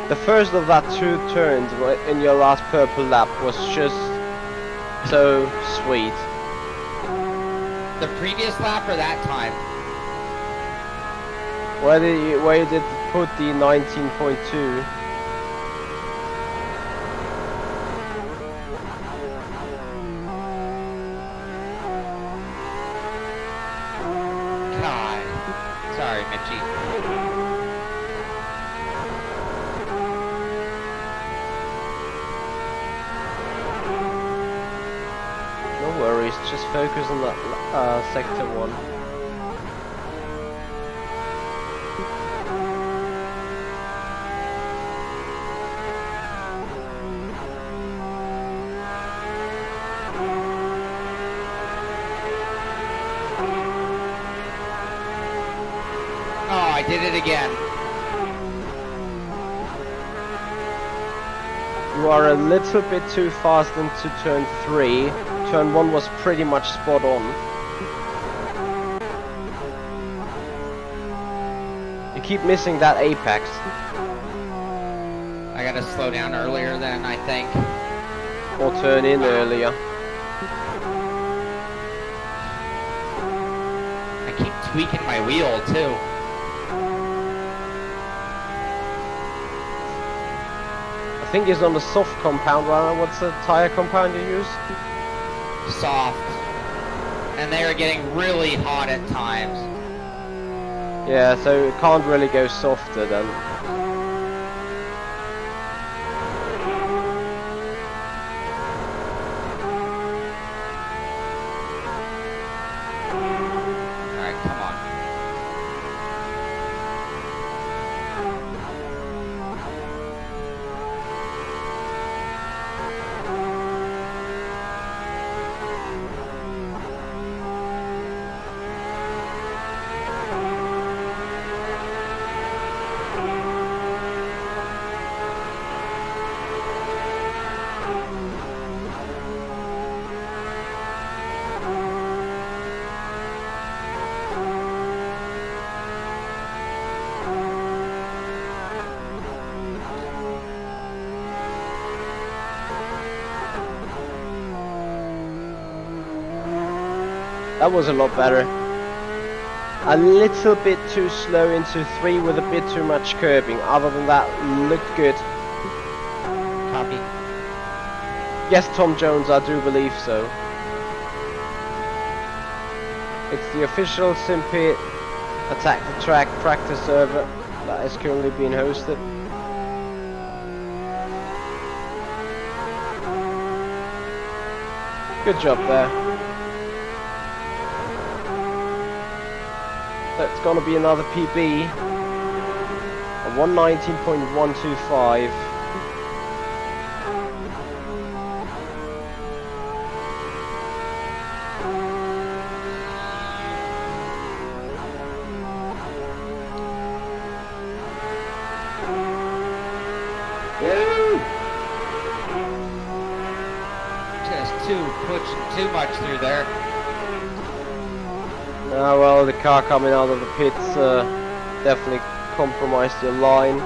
The first of that 2 turns in your last purple lap was just so sweet. The previous lap or that time? Where you did put the 19.2? God. Sorry, Michi. No worries, just focus on that sector 1. Oh, I did it again. You are a little bit too fast into turn 3. Turn 1 was pretty much spot on. You keep missing that apex. I gotta slow down earlier then, I think. Or turn in earlier. I keep tweaking my wheel too. I think it's on the soft compound, right? What's the tire compound you use? Soft. And they are getting really hot at times. Yeah, so it can't really go softer then. Alright, come on. That was a lot better. A little bit too slow into 3 with a bit too much curbing. Other than that, looked good. Copy. Yes, Tom Jones, I do believe so. It's the official Simpit Attack the Track practice server that is currently being hosted. Good job there. That's gonna be another PB. A 119.125. Pushing too much through there. Ah, well, the car coming out of the pits definitely compromised your line.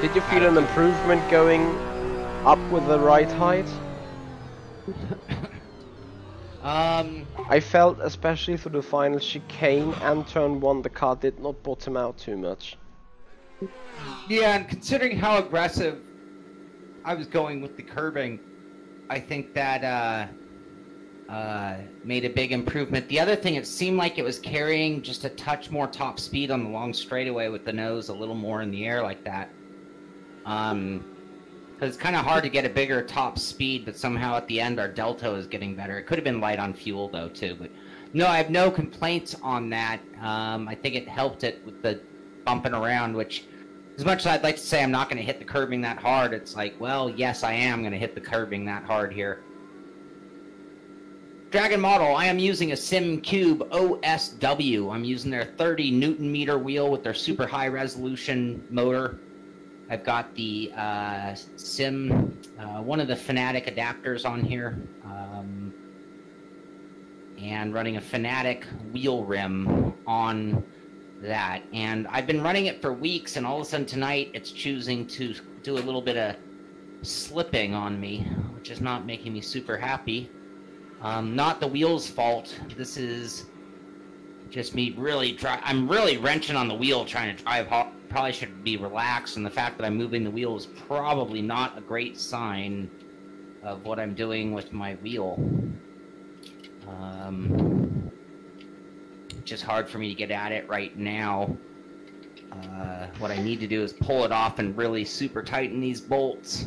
Did you feel an improvement going up with the right height? I I felt, especially through the final chicane and turn 1, the car did not bottom out too much. Yeah, and considering how aggressive I was going with the curbing, I think that made a big improvement. The other thing, it seemed like it was carrying just a touch more top speed on the long straightaway with the nose a little more in the air like that. Because it's kind of hard to get a bigger top speed, but somehow at the end our delta is getting better. It could have been light on fuel though too, but no, I have no complaints on that. I think it helped it with the bumping around, which as much as I'd like to say I'm not going to hit the curbing that hard, it's like, well, yes, I am going to hit the curbing that hard here. Dragon model, I am using a SimCube OSW. I'm using their 30 Newton meter wheel with their super high resolution motor. I've got the one of the Fanatic adapters on here, and running a Fanatic wheel rim on that. And I've been running it for weeks, and all of a sudden tonight it's choosing to do a little bit of slipping on me, which is not making me super happy. Not the wheel's fault. This is just me really I'm really wrenching on the wheel trying to drive hard. Probably should be relaxed, and the fact that I'm moving the wheel is probably not a great sign of what I'm doing with my wheel. Just hard for me to get at it right now. What I need to do is pull it off and really super tighten these bolts.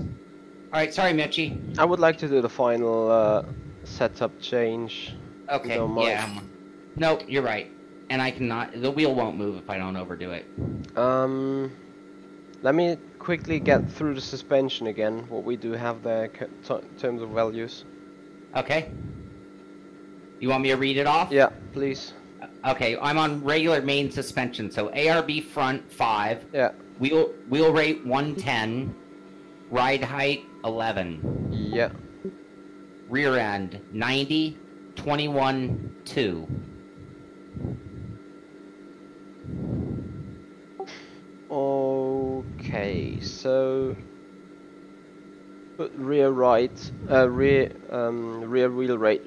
Alright, sorry Michi. I would like to do the final setup change. Okay, yeah. No, you're right. And I cannot, the wheel won't move if I don't overdo it. Let me quickly get through the suspension again, what we do have there in terms of values. Okay. You want me to read it off? Yeah, please. Okay, I'm on regular main suspension, so ARB front 5. Yeah. Wheel rate 110. Ride height 11. Yeah. Rear end 90, 21, 2. Okay, so put rear wheel rate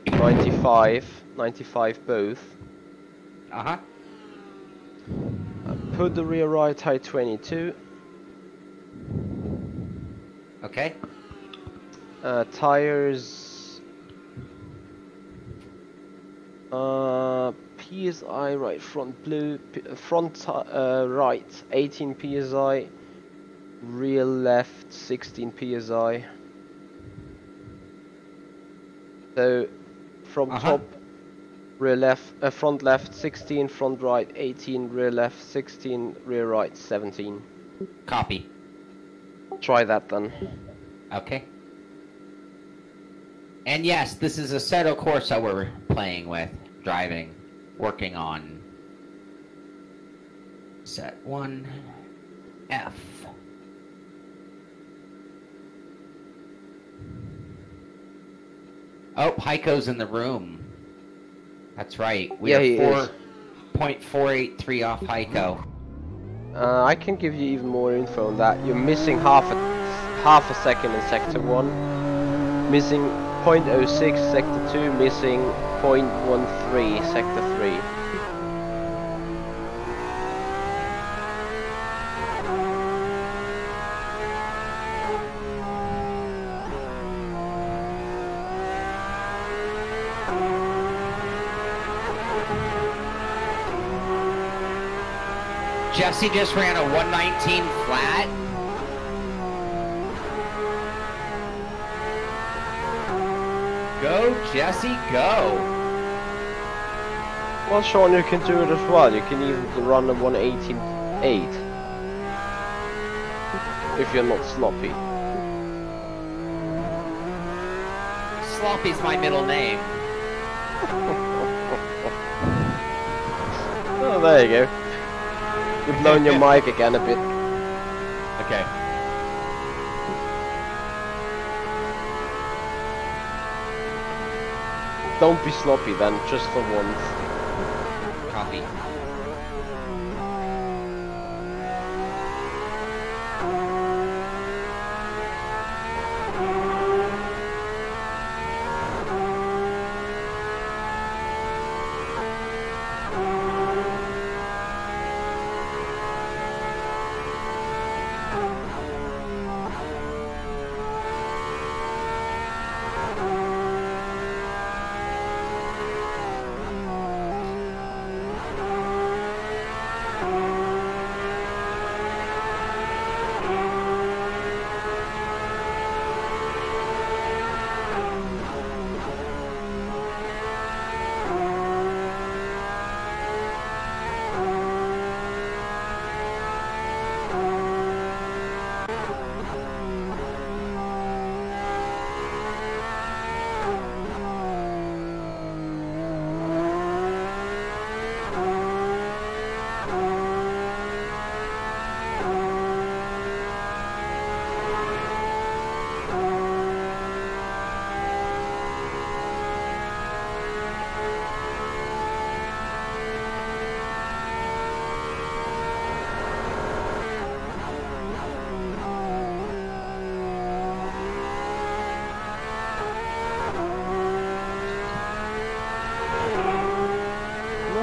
95 both. Uh-huh. Put the rear right height 22. Okay. Tires PSI right front blue, front right 18 PSI, rear left 16 PSI. So from top, rear left, front left 16, front right 18, rear left 16, rear right 17. Copy. Try that then. Okay. And yes, this is Assetto Corsa we're playing with, driving, working on. Set 1, F. Oh, Heiko's in the room. That's right. We are 4.483 off Heiko. I can give you even more info on that. You're missing half a second in sector 1, missing 0.06 sector 2, missing 0.13 sector 3. Jesse just ran a 119 flat. Go, Jesse, go. Well, Sean, you can do it as well. You can even run a 118.8 if you're not sloppy. Sloppy's my middle name. Oh, there you go. You've blown your mic again a bit. Okay. Don't be sloppy then, just for once. Copy.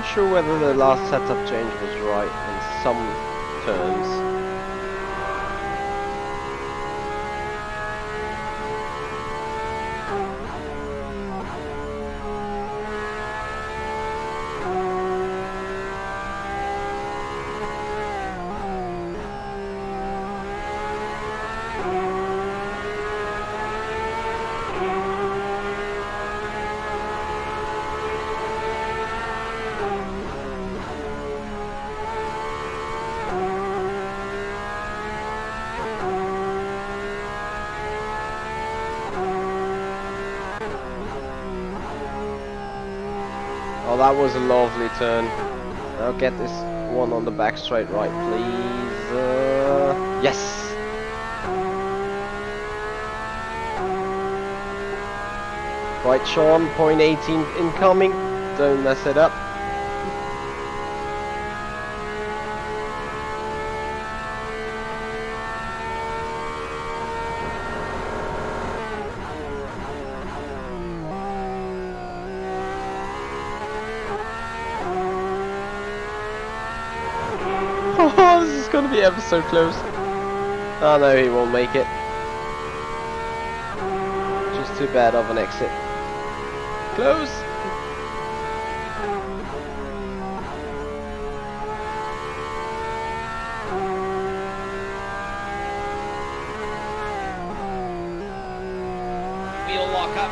not sure whether the last setup change was right in some terms. Oh, that was a lovely turn. Now get this one on the back straight right, please. Yes! Right, Sean, point 18 incoming. Don't mess it up. Oh, this is gonna be ever so close. Oh no, he won't make it. Just too bad of an exit. Close! Wheel lock up.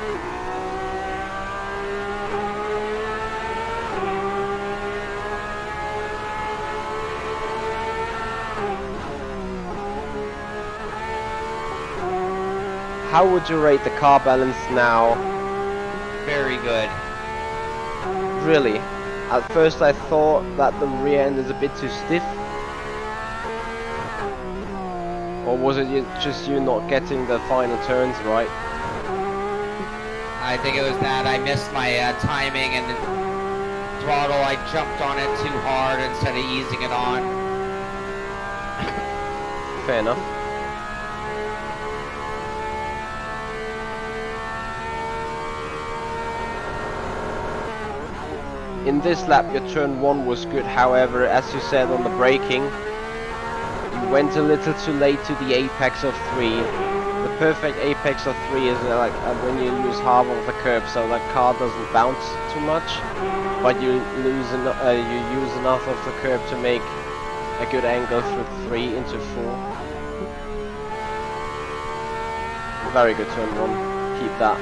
How would you rate the car balance now? Very good. Really? At first I thought that the rear end is a bit too stiff. Or was it just you not getting the final turns right? I think it was that I missed my timing and the throttle. I jumped on it too hard instead of easing it on. Fair enough. In this lap your turn 1 was good, however, as you said on the braking, you went a little too late to the apex of 3. The perfect apex of 3 is like when you use half of the curb, so that car doesn't bounce too much, but you use enough of the curb to make a good angle through 3 into 4. Very good turn 1, keep that.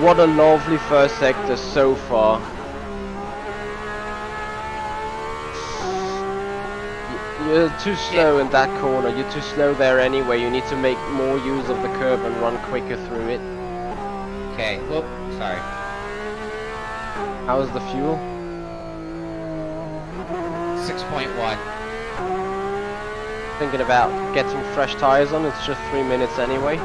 What a lovely first sector so far. You're too slow in that corner, you're too slow there anyway, you need to make more use of the curb and run quicker through it. Okay, whoop, sorry. How's the fuel? 6.1. Thinking about getting fresh tires on, it's just 3 minutes anyway.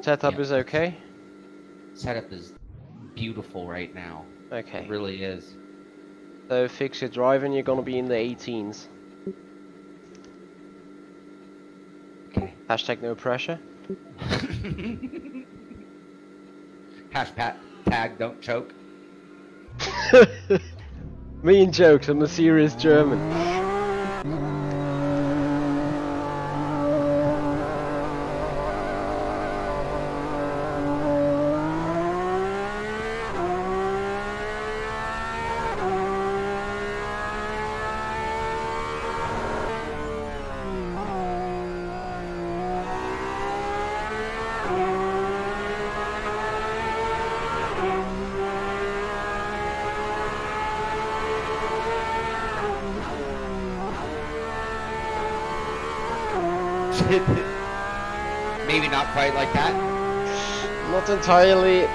Setup is okay? Setup is beautiful right now. Okay. It really is. So fix your driving, you're gonna be in the 18s. Okay. Hashtag no pressure. Hashtag don't choke. Mean jokes, I'm a serious German. Maybe not quite like that. Not entirely.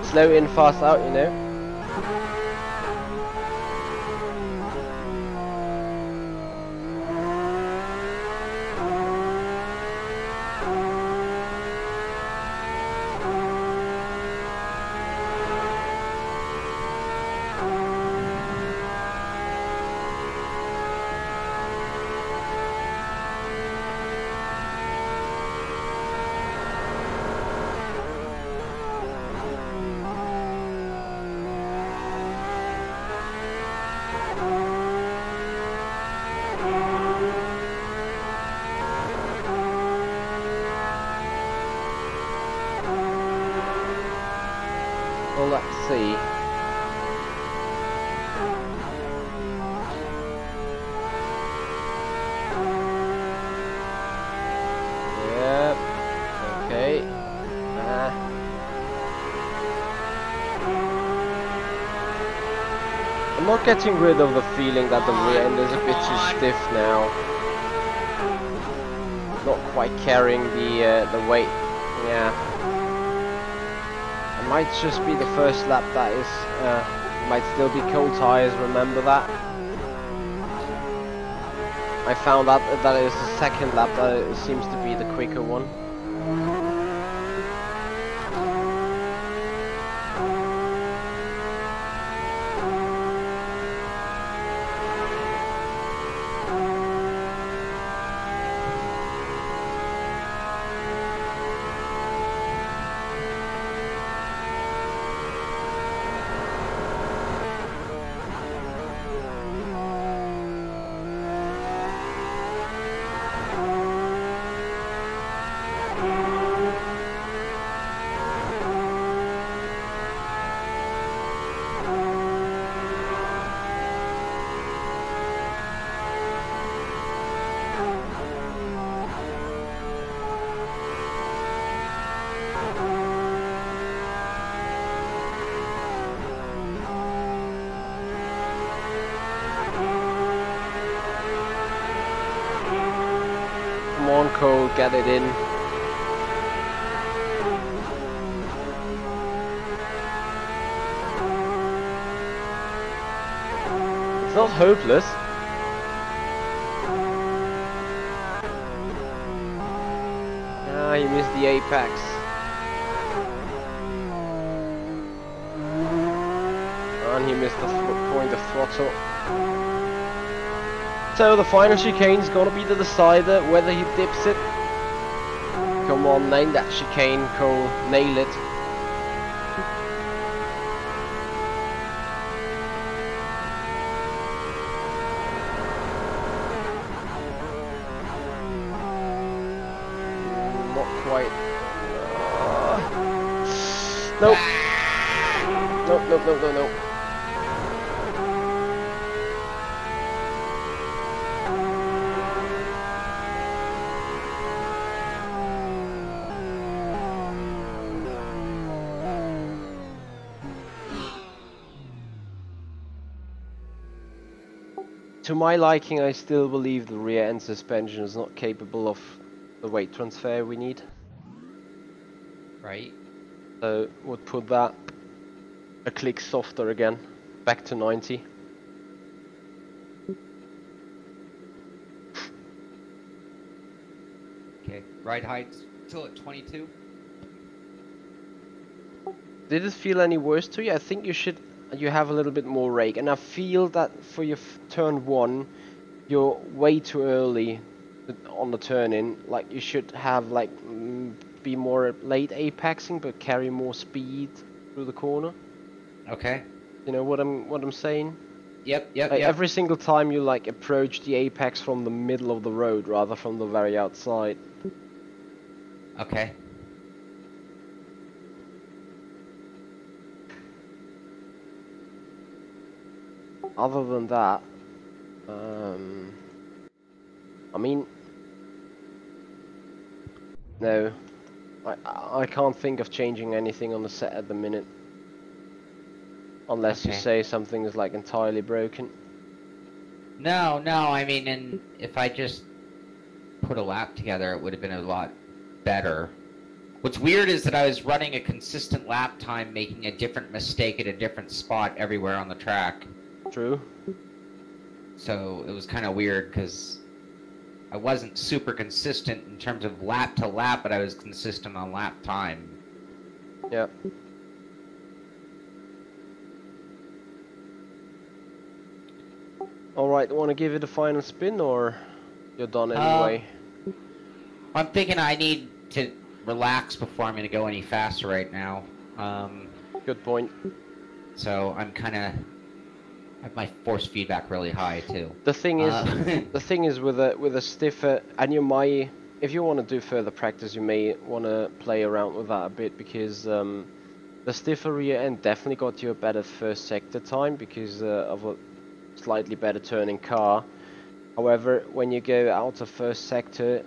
Slow in, fast out, you know. Well, let's see. Yep. Okay. I'm not getting rid of the feeling that the rear end is a bit too stiff now. Not quite carrying the weight. Yeah. It might just be the first lap that is. Might still be cold tires. Remember that. I found out that it is the second lap that it seems to be the quicker one. Come on, Cole, get it in. It's not hopeless. Ah, he missed the apex. And he missed the point of throttle. So the final chicane's gonna be the decider whether he dips it. Come on, nail that chicane, Cole. Nail it. Not quite. Nope. Nope, nope, nope, nope, nope. To my liking, I still believe the rear end suspension is not capable of the weight transfer we need. Right. So would put that a click softer again, back to 90. Okay, ride heights still at 22. Did it feel any worse to you? I think you have a little bit more rake, and I feel that for your turn 1, you're way too early on the turn in. Like you should have like be more late apexing, but carry more speed through the corner. Okay. You know what I'm saying? Yep. Like every single time you like approach the apex from the middle of the road rather from the very outside. Okay. Other than that, I mean, no, I can't think of changing anything on the set at the minute, unless you say something is like entirely broken. No, I mean, and if I just put a lap together, it would have been a lot better. What's weird is that I was running a consistent lap time, making a different mistake at a different spot everywhere on the track. True. So it was kind of weird because I wasn't super consistent in terms of lap to lap, but I was consistent on lap time. Yeah. Alright, want to give it a final spin, or you're done anyway? I'm thinking I need to relax before I'm going to go any faster right now. Good point. So I'm kind of... I have my force feedback really high too. The thing is, with a stiffer, and you might, if you want to do further practice, you may want to play around with that a bit, because the The stiffer rear end definitely got you a better first sector time because of a slightly better turning car. However, when you go out of first sector,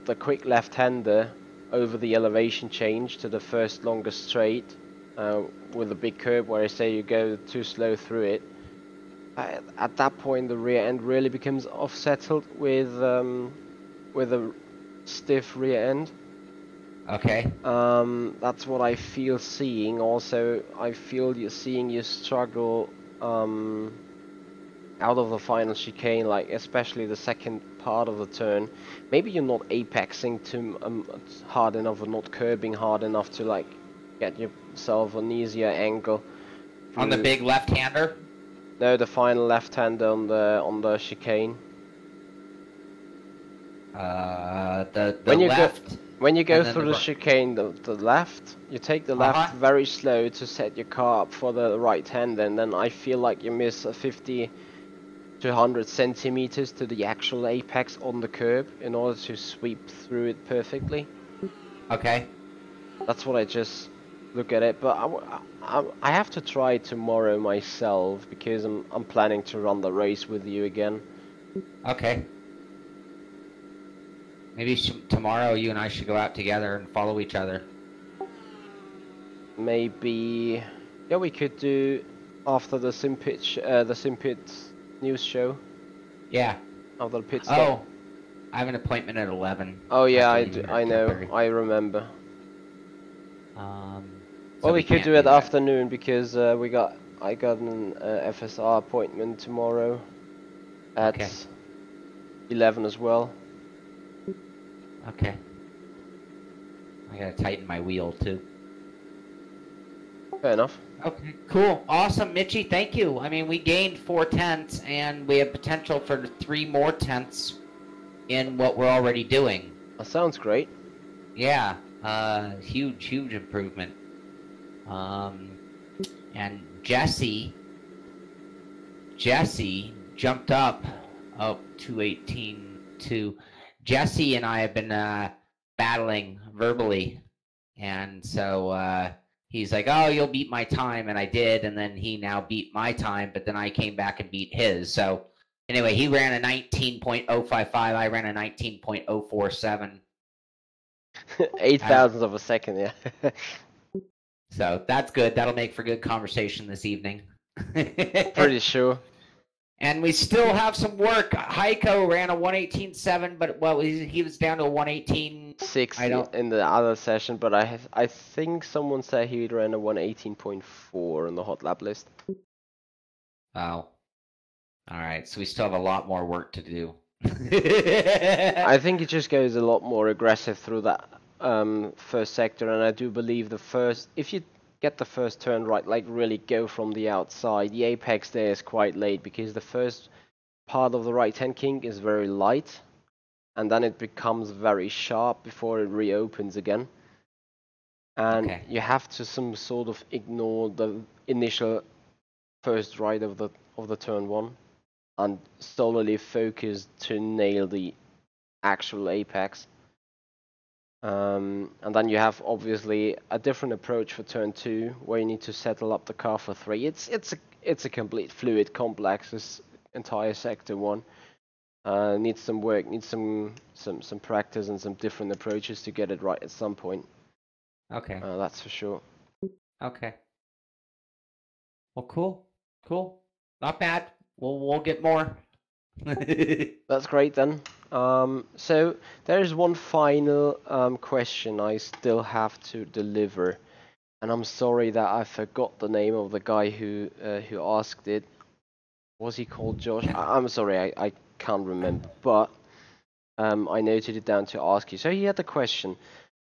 the quick left-hander over the elevation change to the first longest straight with a big curb where I say you go too slow through it, at that point the rear end really becomes off-settled with a stiff rear end. Okay. That's what I feel seeing. Also, I feel seeing you struggle out of the final chicane, like especially the second part of the turn. Maybe you're not apexing too hard enough or not curbing hard enough to like get yourself an easier angle. On the big left-hander? No, the final left-hander on the chicane. When you go through the chicane, the left, you take the left very slow to set your car up for the right hand, and then I feel like you miss a 50 to 100 centimeters to the actual apex on the curb in order to sweep through it perfectly. Okay. That's what I just look at it, but I have to try tomorrow myself because I'm planning to run the race with you again. Okay. Maybe tomorrow you and I should go out together and follow each other. Maybe, yeah, we could do after the Simpit news show. Yeah. After the pit stop. Oh, I have an appointment at 11. Oh yeah, I know, I remember. Well, we could do it afternoon because I got an FSR appointment tomorrow at 11 as well. Okay. I gotta tighten my wheel too. Fair enough. Okay, cool. Awesome, Michi, thank you. I mean, we gained 4 tenths, and we have potential for 3 more tenths in what we're already doing. That sounds great. Yeah, huge improvement. And Jesse jumped up, 218.2. Jesse and I have been battling verbally, and so he's like, oh, you'll beat my time, and I did, and then he now beat my time, but then I came back and beat his. So anyway, he ran a 19.055, I ran a 19.047. 8,000ths of a second, yeah. So that's good. That'll make for good conversation this evening. Pretty sure. And we still have some work. Heiko ran a 118.7, but well, he was down to a 118.6 in the other session, but I think someone said he ran a 118.4 on the hot lap list. Oh. All right, so we still have a lot more work to do. I think it just goes a lot more aggressive through that first sector, and I do believe if you get the first turn right, like really go from the outside, the apex there is quite late because the first part of the right hand kink is very light, and then it becomes very sharp before it reopens again, and you have to some sort of ignore the initial first right of the turn one and solely focus to nail the actual apex. And then you have obviously a different approach for turn 2 where you need to settle up the car for 3. It's a complete fluid complex, this entire sector 1. Needs some work, needs some practice and some different approaches to get it right at some point. Okay. That's for sure. Okay. Well, cool. Not bad. We'll get more. That's great then. So there's one final question I still have to deliver, and I'm sorry that I forgot the name of the guy who asked it. Was he called Josh? I'm sorry, I can't remember, but I noted it down to ask you. So he had the question: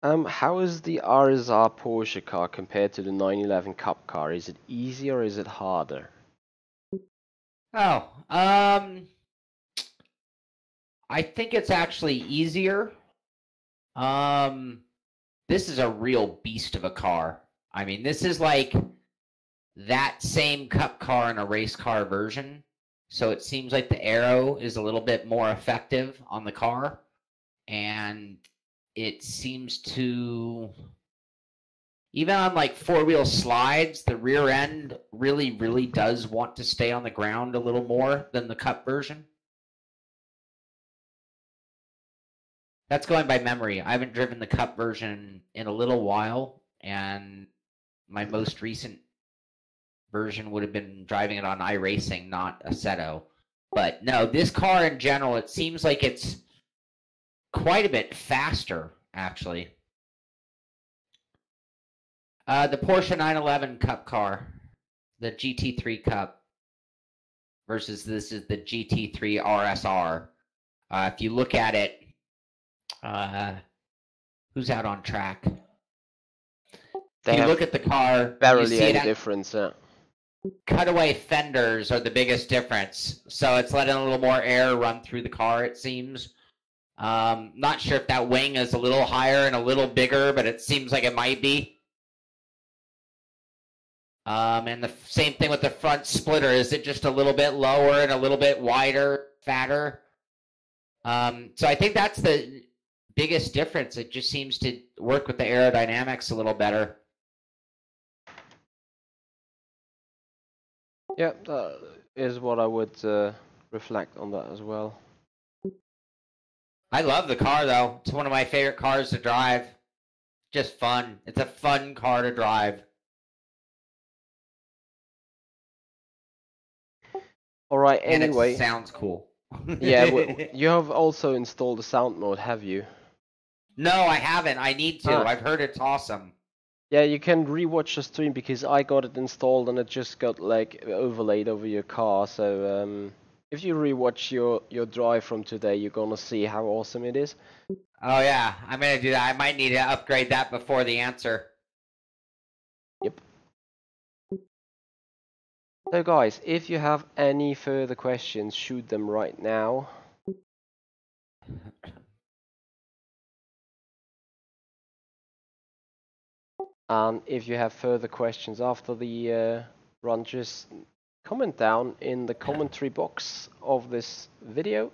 how is the RSR Porsche car compared to the 911 Cup car? Is it easier or is it harder? Oh, I think it's actually easier. This is a real beast of a car. I mean, this is like that same cup car in a race car version. So it seems like the aero is a little bit more effective on the car. And it seems to Even on like four-wheel slides, the rear end really does want to stay on the ground a little more than the Cup version. That's going by memory. I haven't driven the Cup version in a little while, and my most recent version would have been driving it on iRacing, not Assetto. But no, this car in general, it seems like it's quite a bit faster, actually. The Porsche 911 Cup car, the GT3 Cup, versus this is the GT3 RSR. If you look at it, who's out on track? If you look at the car, barely you see any difference. Cutaway fenders are the biggest difference. So it's letting a little more air run through the car, it seems. Not sure if that wing is a little higher and a little bigger, but it seems like it might be. And the same thing with the front splitter. Is it just a little bit lower and a little bit wider, fatter? So I think that's the biggest difference. It just seems to work with the aerodynamics a little better. Yeah, that is what I would reflect on that as well. I love the car, though. It's one of my favorite cars to drive. Just fun. It's a fun car to drive. All right, anyway. And it sounds cool. Yeah, you have also installed the sound mode, have you? No, I haven't. I need to. I've heard it's awesome. Yeah, you can rewatch the stream because I got it installed and it just got like overlaid over your car. So if you rewatch your drive from today, you're gonna see how awesome it is. Oh yeah, I'm gonna do that. I might need to upgrade that before the answer. Yep. So guys, if you have any further questions, shoot them right now. And if you have further questions after the run, just comment down in the commentary box of this video.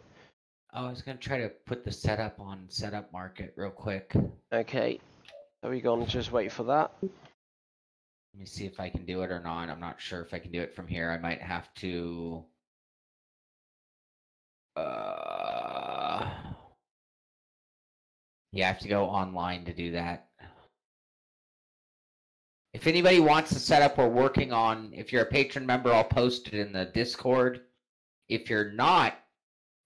Oh, I was gonna try to put the setup on setup market real quick. Okay, are we gonna just wait for that? Let me see if I can do it or not. I'm not sure if I can do it from here. I might have to. Yeah, I have to go online to do that. If anybody wants the setup we're working on, if you're a patron member, I'll post it in the Discord. If you're not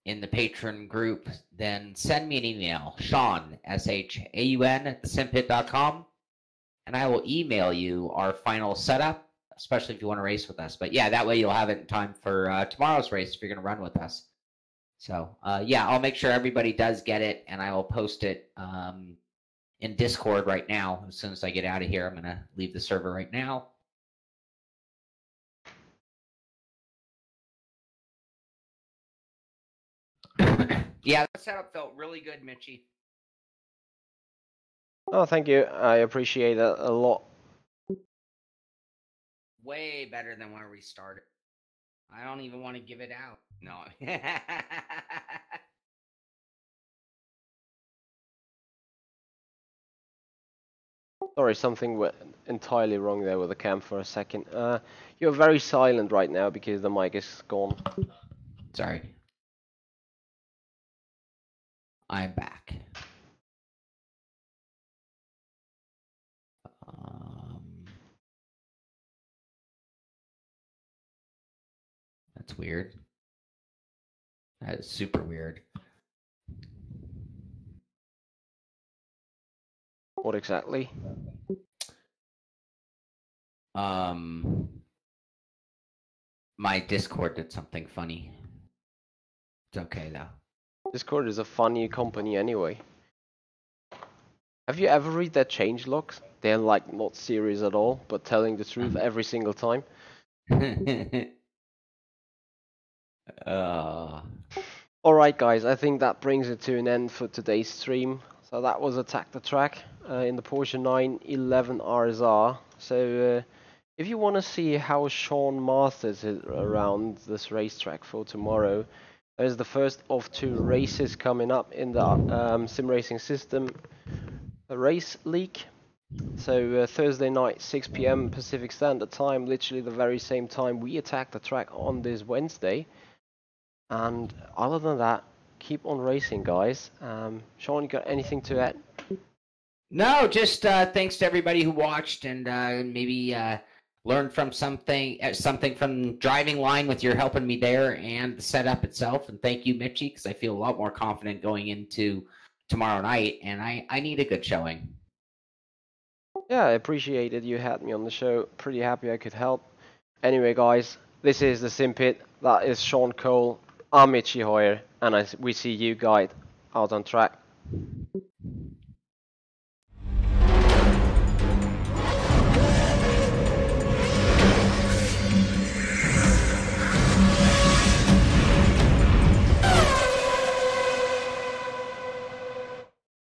in the patron group, then send me an email, Sean, SHAUN, at thesimpit.com, and I will email you our final setup, especially if you want to race with us. But yeah, that way you'll have it in time for tomorrow's race if you're going to run with us. So yeah, I'll make sure everybody does get it, and I will post it in Discord right now. As soon as I get out of here, I'm going to leave the server right now. Yeah, the setup felt really good, Michi. Oh, thank you. I appreciate it a lot. Way better than where we started. I don't even want to give it out. No. Sorry, something went entirely wrong there with the cam for a second. You're very silent right now because the mic is gone. Sorry. I'm back. That's weird. That is super weird. What exactly? My Discord did something funny. It's okay though. Discord is a funny company anyway. Have you ever read their change logs? They're like not serious at all, but telling the truth every single time. Alright guys, I think that brings it to an end for today's stream. So that was Attack the Track in the Porsche 911 RSR. So if you want to see how Sean masters it around this racetrack for tomorrow, there's the first of 2 races coming up in the Sim Racing System Race League. So Thursday night, 6 p.m. Pacific Standard Time, literally the very same time we attacked the track on this Wednesday. And other than that, keep on racing, guys. Sean, you got anything to add? No, just thanks to everybody who watched and maybe learned from something from driving line with your helping me there and the setup itself. And thank you, Michi, because I feel a lot more confident going into tomorrow night, and I need a good showing. Yeah, I appreciated you had me on the show. Pretty happy I could help. Anyway, guys, this is the Simpit. That is Sean Cole. I'm Michi Hoyer, and we see you guys out on track.